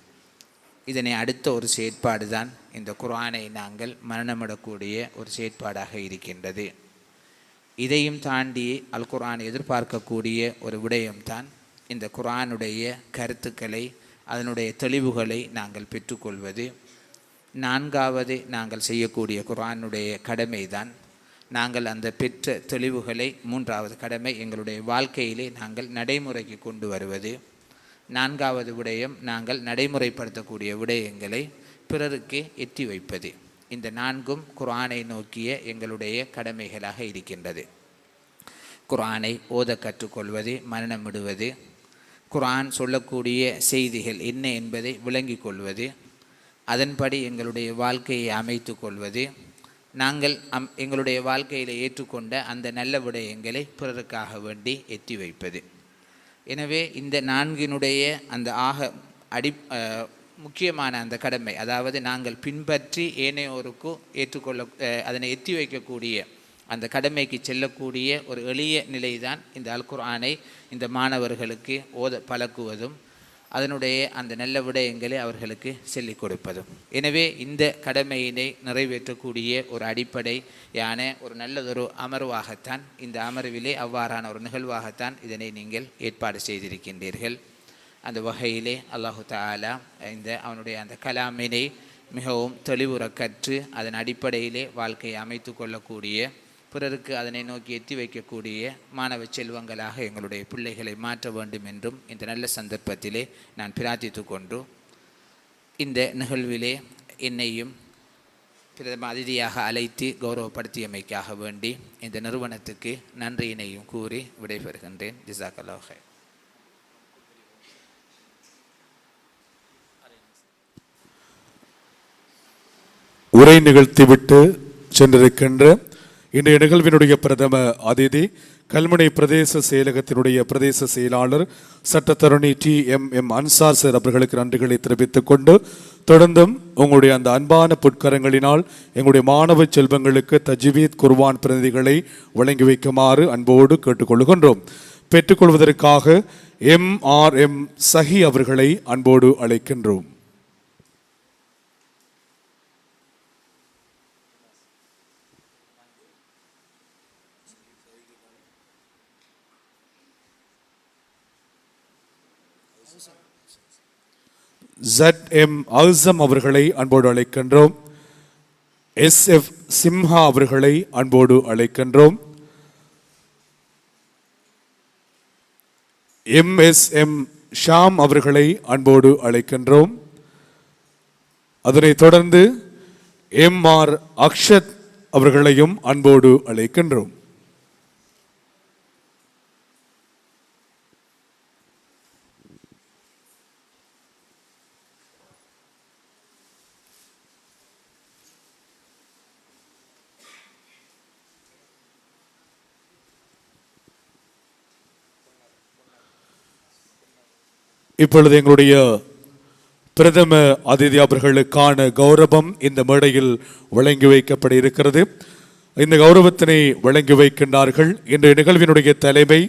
இதனை அடுத்த ஒரு செயற்பாடு தான் இந்த குர்ஆனை நாங்கள் மரணமிடக்கூடிய ஒரு செயற்பாடாக இருக்கின்றது. இதையும் தாண்டி அல் குர்ஆன் எதிர்பார்க்கக்கூடிய ஒரு விடயம்தான் இந்த குர்ஆனுடைய கருத்துக்களை அதனுடைய தெளிவுகளை நாங்கள் பெற்றுக்கொள்வது. 4வது நாங்கள் செய்யக்கூடிய குர்ஆனுடைய கடமை தான் நாங்கள் அந்த பெற்ற தெளிவுகளை 3வது கடமை எங்களுடைய வாழ்க்கையிலே நாங்கள் நடைமுறைக்கு கொண்டு வருவது. 4வது விடயம் நாங்கள் நடைமுறைப்படுத்தக்கூடிய விடயங்களை பிறருக்கு எட்டி வைப்பது. இந்த 4ம் குர்ஆனை நோக்கிய எங்களுடைய கடமைகளாக இருக்கின்றது. குர்ஆனை ஓத கற்றுக்கொள்வது, மனனமிடுவது, குர்ஆன் சொல்லக்கூடிய செய்திகள் என்ன என்பதை விளங்கிக் கொள்வது, அதன்படி எங்களுடைய வாழ்க்கையை அமைத்து கொள்வது, நாங்கள் எங்களுடைய வாழ்க்கையில் ஏற்றுக்கொண்ட அந்த நல்ல விடயங்களை பிறருக்காக வேண்டி எட்டி வைப்பது. எனவே இந்த 4னுடைய அந்த முக்கியமான அந்த கடமை, அதாவது நாங்கள் பின்பற்றி ஏனையோருக்கு ஏற்றுக்கொள்ள அதனை எத்தி வைக்கக்கூடிய அந்த கடமைக்கு செல்லக்கூடிய ஒரு எளிய நிலைதான் இந்த அல் குர்ஆனை இந்த மாணவர்களுக்கு பழக்குவதும் அதனுடைய அந்த நல்ல விடயங்களை அவர்களுக்கு சொல்லிக் கொடுப்பதும். எனவே இந்த கடமையினை நிறைவேற்றக்கூடிய ஒரு அடிப்படையான ஒரு நல்லதொரு அமர்வாகத்தான் இந்த அமர்விலே அவ்வாறான ஒரு நிகழ்வாகத்தான் இதனை நீங்கள் ஏற்பாடு செய்திருக்கின்றீர்கள். அந்த வகையிலே அல்லாஹு தஆலா அவனுடைய அந்த கலாமினை மிகவும் தெளிவுற கற்று அதன் அடிப்படையிலே வாழ்க்கையை அமைத்து கொள்ளக்கூடிய, பிறருக்கு அதனை நோக்கி எத்தி வைக்கக்கூடிய மாணவ செல்வங்களாக எங்களுடைய பிள்ளைகளை மாற்ற வேண்டும் என்றும் இந்த நல்ல சந்தர்ப்பத்திலே நான் பிரார்த்தித்து கொண்டு இந்த நிகழ்விலே என்னையும் பிரதம அதிதியாக அழைத்து கௌரவப்படுத்தியமைக்காக வேண்டி இந்த நிறுவனத்துக்கு நன்றியினையும் கூறி விடைபெறுகின்றேன். ஜஸாக்கல்லாஹு ஹைர். உரை நிகழ்த்திவிட்டு சென்றிருக்கின்ற இன்றைய நிகழ்வினுடைய பிரதம அதிதி கல்முனை பிரதேச செயலகத்தினுடைய பிரதேச செயலாளர் சட்டத்தரணி TMM அன்சார் சார் அவர்களுக்கு நன்றிகளை தெரிவித்துக் கொண்டு, தொடர்ந்தும் உங்களுடைய அந்த அன்பான புட்கரங்களினால் எங்களுடைய மாணவ செல்வங்களுக்கு தஜ்வீத் குர்ஆன் பிரதிகளை வழங்கி வைக்குமாறு அன்போடு கேட்டுக்கொள்கின்றோம். பெற்றுக்கொள்வதற்காக MRM சஹி அவர்களை அன்போடு அழைக்கின்றோம். ZM அல்சம் அவர்களை அன்போடு அழைக்கின்றோம். SF சிம்ஹா அவர்களை அன்போடு அழைக்கின்றோம். MSM ஷாம் அவர்களை அன்போடு அழைக்கின்றோம். அதனைத் தொடர்ந்து MR அக்ஷத் அவர்களையும் அன்போடு அழைக்கின்றோம். இப்பொழுது எங்களுடைய பிரதம அதிதி அவர்களுக்கான கௌரவம் இந்த மேடையில் வழங்கி வைக்கப்பட இருக்கிறது. இந்த கௌரவத்தினை வழங்கி வைக்கின்றார்கள். இன்றைய நிகழ்வினுடைய தலைமை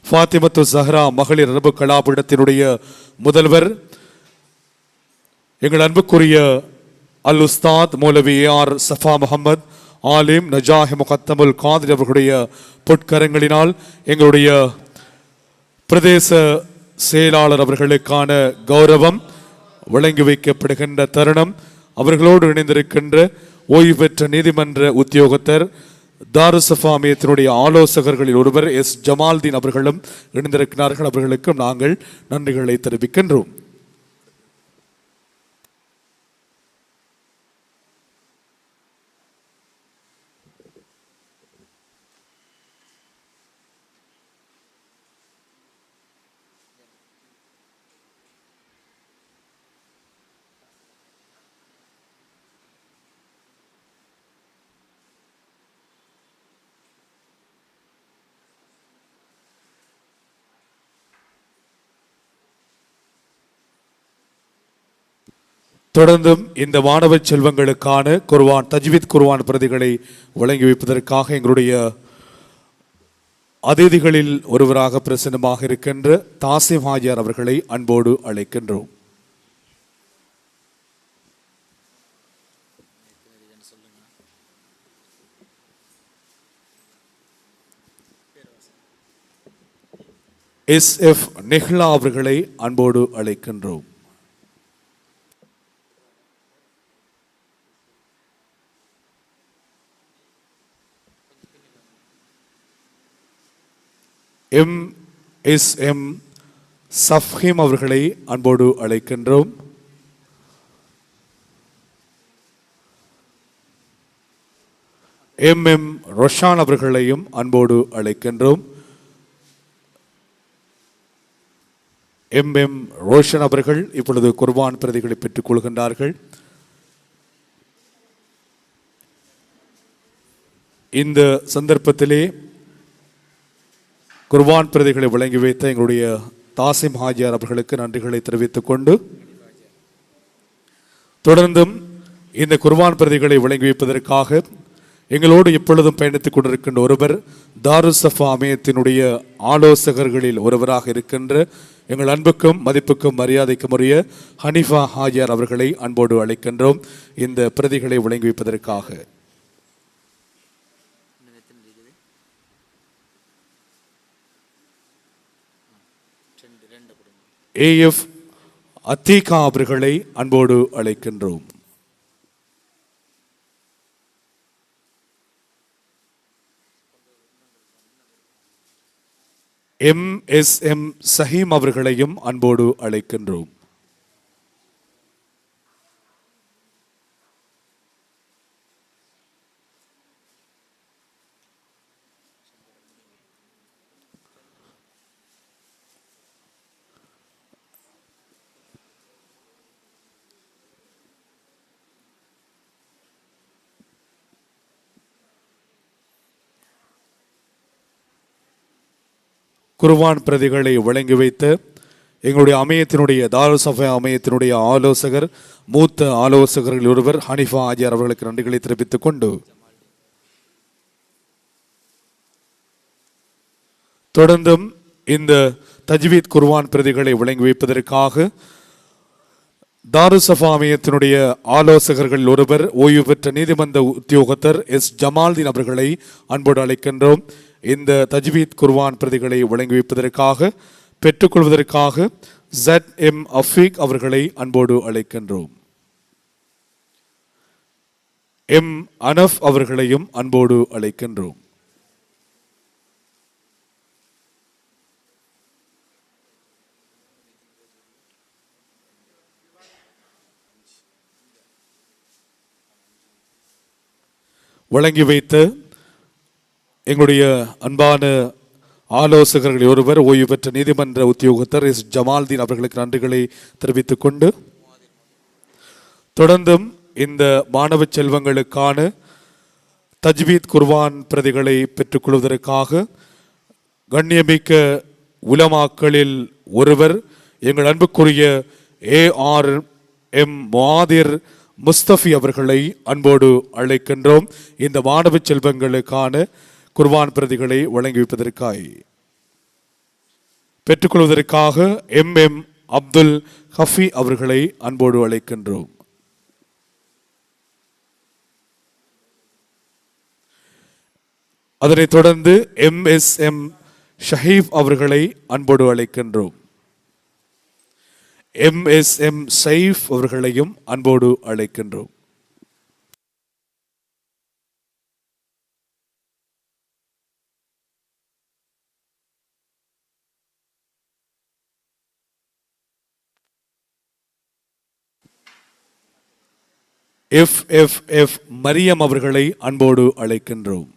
ஃபாத்திமத்து ஸஹ்ரா மகளிர் அரபு கலாபீடத்தினுடைய முதல்வர் எங்கள் அன்புக்குரிய அல் உஸ்தாத் மௌலவி AR சஃபா முஹம்மத் ஆலிம் நஜாஹி முகத்தமுல் காதிர் அவர்களுடைய பொற்கரங்களினால் எங்களுடைய பிரதேச செயலாளர் அவர்களுக்கான கௌரவம் வழங்கி வைக்கப்படுகின்ற தருணம். அவர்களோடு இணைந்திருக்கின்ற ஓய்வு பெற்ற நீதிமன்ற உத்தியோகத்தர் தாருசஃபா மையத்தினுடைய ஆலோசகர்களில் ஒருவர் S ஜமால்தீன் அவர்களும் இணைந்திருக்கிறார்கள். அவர்களுக்கும் நாங்கள் நன்றிகளை தெரிவிக்கின்றோம். தொடர்ந்தும் இந்த மாணவ செல்வங்களுக்கான குர்ஆன் தஜ்வீத் குர்ஆன் பிரதிகளை வழங்கி வைப்பதற்காக எங்களுடைய அதிதிகளில் ஒருவராக பிரசன்னமாக இருக்கின்ற தாசிம் ஹாஜியார் அவர்களை அன்போடு அழைக்கின்றோம். SF நெஹ்லா அவர்களை அன்போடு அழைக்கின்றோம். MSM சஃப்ஹீம் அவர்களை அன்போடு அழைக்கின்றோம். எம் ரொஷான் அவர்களையும் அன்போடு அழைக்கின்றோம். எம் ரோஷன் அவர்கள் இப்பொழுது குர்பான் பிரதிகளை பெற்றுக் கொள்கின்றார்கள். இந்த சந்தர்ப்பத்திலே குர்பான் பிரதிகளை வழங்கி வைத்த எங்களுடைய தாசிம் ஹாஜியார் அவர்களுக்கு நன்றிகளை தெரிவித்துக் கொண்டு, தொடர்ந்தும் இந்த குர்பான் பிரதிகளை வழங்கி வைப்பதற்காக எங்களோடு எப்பொழுதும் பயணித்துக் கொண்டிருக்கின்ற ஒருவர் தாருசஃபா அமையத்தினுடைய ஆலோசகர்களில் ஒருவராக இருக்கின்ற எங்கள் அன்புக்கும் மதிப்புக்கும் மரியாதைக்கும் உரிய ஹனிஃபா ஹாஜியார் அவர்களை அன்போடு அழைக்கின்றோம் இந்த பிரதிகளை வழங்கி வைப்பதற்காக. AF அத்தீகா அவர்களை அன்போடு அழைக்கின்றோம். MSM சஹீம் அவர்களையும் அன்போடு அழைக்கின்றோம். குர்பான் பிரதிகளை வழங்கி வைத்த எங்களுடைய அமையத்தினுடைய தாருசஃபா அமையத்தினுடைய ஆலோசகர், மூத்த ஆலோசகர்கள் ஒருவர் ஹனிஃபா ஆஜியார் அவர்களுக்கு நன்றிகளை தெரிவித்துக் கொண்டு, தொடர்ந்தும் இந்த தஜ்வீத் குர்பான் பிரதிகளை வழங்கி வைப்பதற்காக தாருசஃபா அமையத்தினுடைய ஆலோசகர்கள் ஒருவர் ஓய்வு பெற்ற நீதிமன்ற உத்தியோகத்தர் S ஜமால்தீன் அவர்களை அன்போடு அழைக்கின்றோம். இந்த தஜ்வீத் குர்பான் பிரதிகளை வழங்கி வைப்பதற்காக பெற்றுக்கொள்வதற்காக ZM அஃபீக் அவர்களை அன்போடு அழைக்கின்றோம். M அனஃப் அவர்களையும் அன்போடு அழைக்கின்றோம். வழங்கி வைத்த எங்களுடைய அன்பான ஆலோசகர்கள் ஒருவர் ஓய்வு பெற்ற நீதிமன்ற உத்தியோகத்தர் S ஜமால்தீன் அவர்களுக்கு நன்றிகளை தெரிவித்துக் கொண்டு, தொடர்ந்தும் இந்த மாணவ செல்வங்களுக்கான தஜ்வீத் குர்பான் பிரதிகளை பெற்றுக்கொள்வதற்காக கண்ணியமிக்க உலமாக்களில் ஒருவர் எங்கள் அன்புக்குரிய ARM முஆதிர் முஸ்தபி அவர்களை அன்போடு அழைக்கின்றோம். இந்த மாணவ செல்வங்களுக்கான குர்பான் பிரதிகளை வழங்கி வைப்பதற்காக பெற்றுக்கொள்வதற்காக MM அப்துல் ஹஃபி அவர்களை அன்போடு அழைக்கின்றோம். அதனைத் தொடர்ந்து MSM ஷஹீப் அவர்களை அன்போடு அழைக்கின்றோம். MSM சைஃப் அவர்களையும் அன்போடு அழைக்கின்றோம். FFF மரியம் அவர்களை அன்போடு அழைக்கின்றோம்.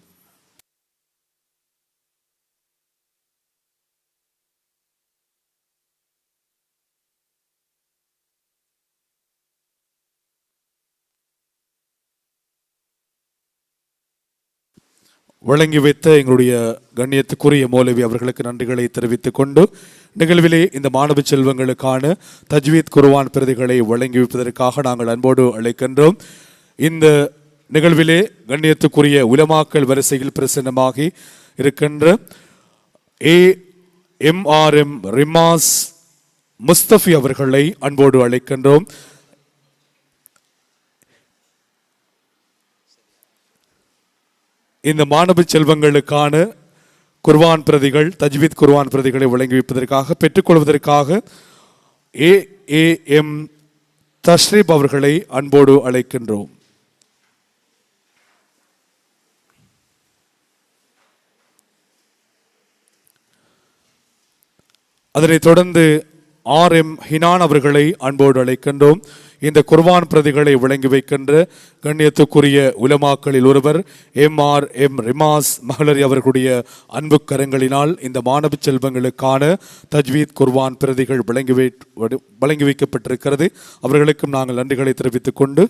வழங்கி வைத்த எங்களுடைய கண்ணியத்துக்குரிய மௌலவி அவர்களுக்கு நன்றிகளை தெரிவித்துக் கொண்டு, நிகழ்விலே இந்த மாணவ செல்வங்களுக்கான தஜ்வீத் குர்ஆன் பிரதிகளை வழங்கி வைப்பதற்காக நாங்கள் அன்போடு அழைக்கின்றோம். இந்த நிகழ்விலே கண்ணியத்துக்குரிய உலமாக்கல் வரிசையில் பிரசன்னமாகி இருக்கின்ற AMRM ரிமாஸ் முஸ்தபி அவர்களை அன்போடு அழைக்கின்றோம். இந்த மாணவ செல்வங்களுக்கான குர்ஆன் பிரதிகள், தஜ்வீத் குர்ஆன் பிரதிகளை வழங்கி வைப்பதற்காக பெற்றுக்கொள்வதற்காக AAM தஷ்ரீப் அவர்களை அன்போடு அழைக்கின்றோம். அதனைத் தொடர்ந்து R.M. ஹினான் அவர்களை அன்போடு அழைக்கின்றோம். இந்த குர்ஆன் பிரதிகளை வழங்கி வைக்கின்ற கண்ணியத்துக்குரிய உலமாக்களில் ஒருவர் M.R.M. ரிமாஸ் மஹலரி அவர்களுடைய அன்பு கரங்களினால் இந்த மாணவ செல்வங்களுக்கான தஜ்வீத் குர்ஆன் பிரதிகள் வழங்கி வைக்கப்பட்டிருக்கிறது. அவர்களுக்கும் நாங்கள் நன்றிகளை தெரிவித்துக் கொண்டு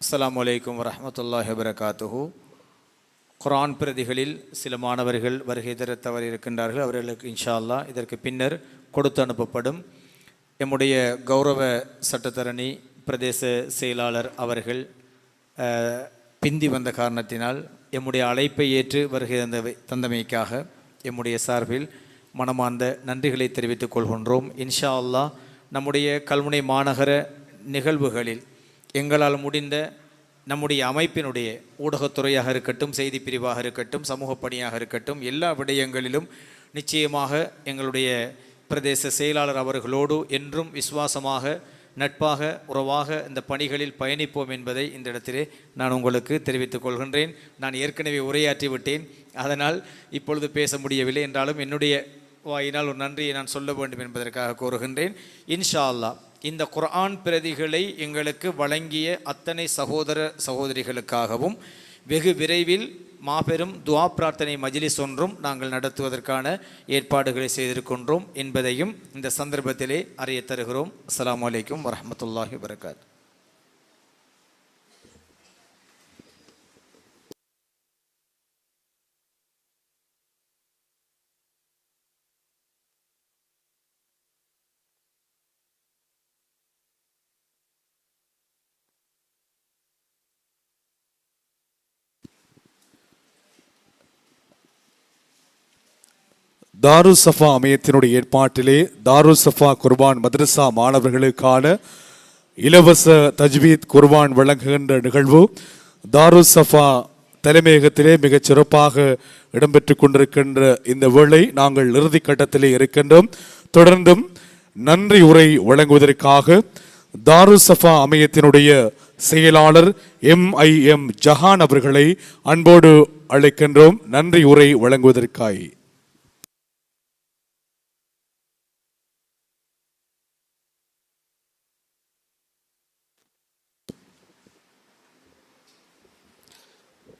அஸ்ஸலாமு அலைக்கும் வரஹ்மத்துல்லாஹி வபரகாத்துஹு. குர்ஆன் பிரதிகளில் சில மாணவர்கள் வருகை தர தவறி இருக்கின்றார்கள். அவர்களுக்கு இன்ஷா அல்லாஹ் இதற்கு பின்னர் கொடுத்து அனுப்பப்படும். எம்முடைய கௌரவ சட்டத்தரணி பிரதேச செயலாளர் அவர்கள் பிந்தி வந்த காரணத்தினால் எம்முடைய அழைப்பை ஏற்று வருகை தந்தமைக்காக எம்முடைய சார்பில் மனமார்ந்த நன்றிகளை தெரிவித்துக் கொள்கின்றோம். இன்ஷா அல்லாஹ் நம்முடைய கல்முனை மாநகர நிகழ்வுகளில் எங்களால் முடிந்த நம்முடைய அமைப்பினுடைய ஊடகத்துறையாக இருக்கட்டும், செய்தி பிரிவாக இருக்கட்டும், சமூக பணியாக இருக்கட்டும், எல்லா விடயங்களிலும் நிச்சயமாக எங்களுடைய பிரதேச செயலாளர் அவர்களோடு என்றும் விசுவாசமாக நட்பாக உறவாக இந்த பணிகளில் பயணிப்போம் என்பதை இந்த இடத்திலே நான் உங்களுக்கு தெரிவித்துக் கொள்கின்றேன். நான் ஏற்கனவே உரையாற்றி விட்டேன், அதனால் இப்பொழுது பேச முடியவில்லை. என்றாலும் என்னுடைய வாயினால் ஒரு நன்றியை நான் சொல்ல வேண்டும் என்பதற்காக கோருகின்றேன். இன்ஷா அல்லாஹ் இந்த குர்ஆன் பிரதிகளை எங்களுக்கு வழங்கிய அத்தனை சகோதர சகோதரிகளுக்காகவும் வெகு விரைவில் மாபெரும் துஆ பிரார்த்தனை மஜ்லிஸ் ஒன்றும் நாங்கள் நடத்துவதற்கான ஏற்பாடுகளை செய்திருக்கின்றோம் என்பதையும் இந்த சந்தர்ப்பத்திலே அறிய தருகிறோம். அஸ்ஸலாமு அலைக்கும் வரஹ்மத்துல்லாஹி வபரகாத்துஹு. தாருஸ் சஃபா அமையத்தினுடைய ஏற்பாட்டிலே தாருஸ் சஃபா குர்ஆன் மதரசா மாணவர்களுக்கான இலவச தஜ்வீத் குர்ஆன் வழங்குகின்ற நிகழ்வு தாருஸ் சஃபா தலைமையகத்திலே மிகச் சிறப்பாக இடம்பெற்று கொண்டிருக்கின்ற இந்த வேளை நாங்கள் இறுதி கட்டத்திலே இருக்கின்றோம். தொடர்ந்தும் நன்றி உரை வழங்குவதற்காக தாருஸ் சஃபா அமையத்தினுடைய செயலாளர் M.I.M. ஜஹான் அவர்களை அன்போடு அழைக்கின்றோம் நன்றி உரை வழங்குவதற்காக.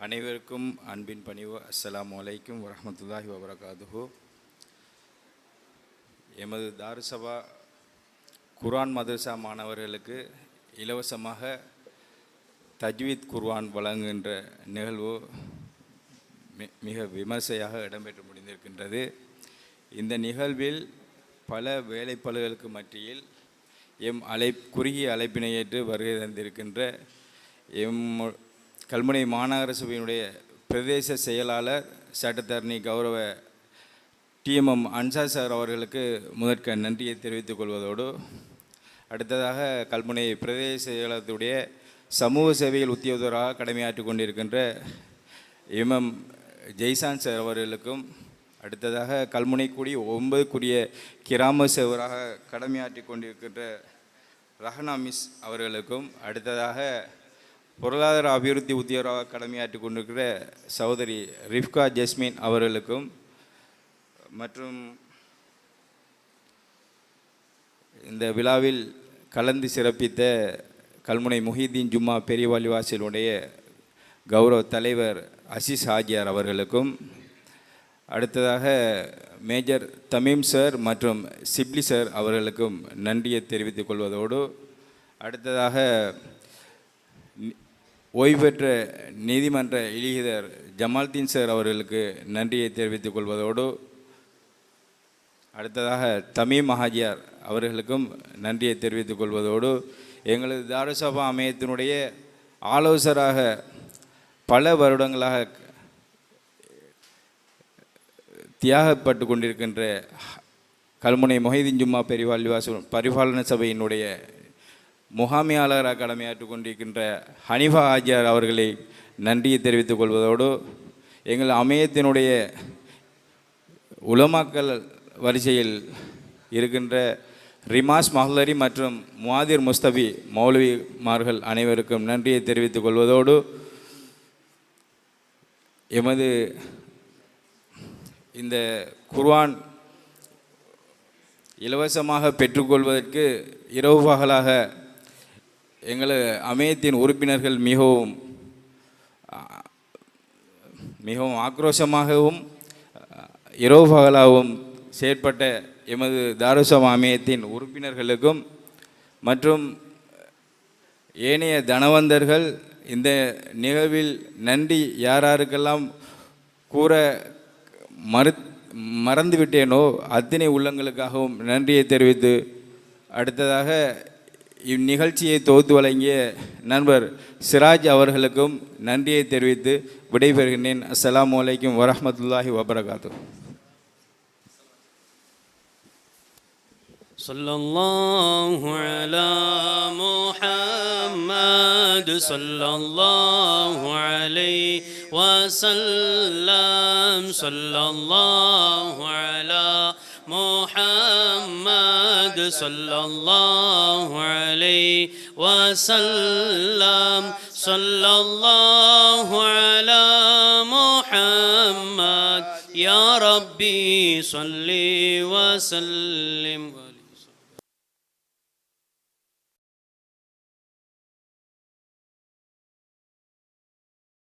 அனைவருக்கும் அன்பின் பணிவு. அஸ்ஸலாமு அலைக்கும் வரஹ்மத்துல்லாஹி வபரகாத்துஹு. எமது தாருசபா குர்ஆன் மதரசா மாணவர்களுக்கு இலவசமாக தஜ்வீத் குர்ஆன் வழங்குகின்ற நிகழ்வு மிக விமர்சையாக இடம்பெற்று முடிந்திருக்கின்றது. இந்த நிகழ்வில் பல வேலைப்பளுகளுக்கு மத்தியில் குறுகிய அழைப்பினை ஏற்று வருகை தந்திருக்கின்ற கல்முனை மாநகர சபையினுடைய பிரதேச செயலாளர் சட்டத்தரணி கௌரவ TMM அன்சார் சார் அவர்களுக்கு முதற்க நன்றியை தெரிவித்துக் கொள்வதோடு, அடுத்ததாக கல்முனை பிரதேச செயலகத்துடைய சமூக சேவையில் உத்தியோகராக கடமையாற்றி கொண்டிருக்கின்ற MM ஜெய்சான் சார் அவர்களுக்கும், அடுத்ததாக கல்முனைக்குடி 9 கிராம சேவராக கடமையாற்றி கொண்டிருக்கின்ற ரஹனா மிஸ் அவர்களுக்கும், அடுத்ததாக பொருளாதார அபிவிருத்தி உத்தியோகராக கடமையாற்றி கொண்டிருக்கிற சகோதரி ரிஃப்கா ஜஸ்மின் அவர்களுக்கும், மற்றும் இந்த விழாவில் கலந்து சிறப்பித்த கல்முனை முஹிதீன் ஜும்மா பெரியவாலிவாசலுடைய கௌரவ தலைவர் அசீஸ் ஹாஜியார் அவர்களுக்கும், அடுத்ததாக மேஜர் தமீம் சார் மற்றும் சிப்லி சார் அவர்களுக்கும் நன்றியை தெரிவித்துக் கொள்வதோடு, அடுத்ததாக ஓய்வு பெற்ற நீதிமன்ற இலிகிதர் ஜமால்தீன் சார் அவர்களுக்கு நன்றியை தெரிவித்துக் கொள்வதோடு, அடுத்ததாக தமீம் ஹாஜியார் அவர்களுக்கும் நன்றியை தெரிவித்துக் கொள்வதோடு, எங்களது தாருசபா அமையத்தினுடைய ஆலோசகராக பல வருடங்களாக தியாகப்பட்டு கொண்டிருக்கின்ற கல்முனை முஹிதீன் ஜும்மா பரிபாலன சபையினுடைய முகாமியாளராக கடமையாற்றிக் கொண்டிருக்கின்ற ஹனிஃபா ஹாஜியார் அவர்களை நன்றியை தெரிவித்துக் கொள்வதோடு, எங்கள் அமையத்தினுடைய உலமாக்கல் வரிசையில் இருக்கின்ற ரிமாஸ் மஹ்லரி மற்றும் முவாதிர் முஸ்தபி மௌலவிமார்கள் அனைவருக்கும் நன்றியை தெரிவித்துக் கொள்வதோடு, எமது இந்த குர்ஆன் இலவசமாக பெற்றுக்கொள்வதற்கு இரவு பகலாக எங்கள் அமையத்தின் உறுப்பினர்கள் மிகவும் ஆக்ரோஷமாகவும் இரவு பகலாகவும் செயற்பட்ட எமது தாருசமா அமையத்தின் உறுப்பினர்களுக்கும் மற்றும் ஏனைய தனவந்தர்கள் இந்த நிகழ்வில் நன்றி யாராருக்கெல்லாம் கூற மறந்துவிட்டேனோ அத்தனை உள்ளங்களுக்காகவும் நன்றியை தெரிவித்து, அடுத்ததாக இந்நிகழ்ச்சியை தொகுத்து வழங்கிய நண்பர் சிராஜ் அவர்களுக்கும் நன்றியை தெரிவித்து விடைபெறுகின்றேன். அஸ்ஸலாமு அலைக்கும் வரஹ்மத்துல்லாஹி வபரகாத்து. ஸல்லல்லாஹு அலா முஹம்மத் ஸல்லல்லாஹு அலைஹி வஸல்லம். ஸல்லல்லாஹு அலா முஹம்மத் ஸல்லல்லாஹு அலைஹி வஸல்லம். ஸல்லல்லாஹு அலா முஹம்மத் யா ரப்பி ஸல்லி வஸல்லிம்.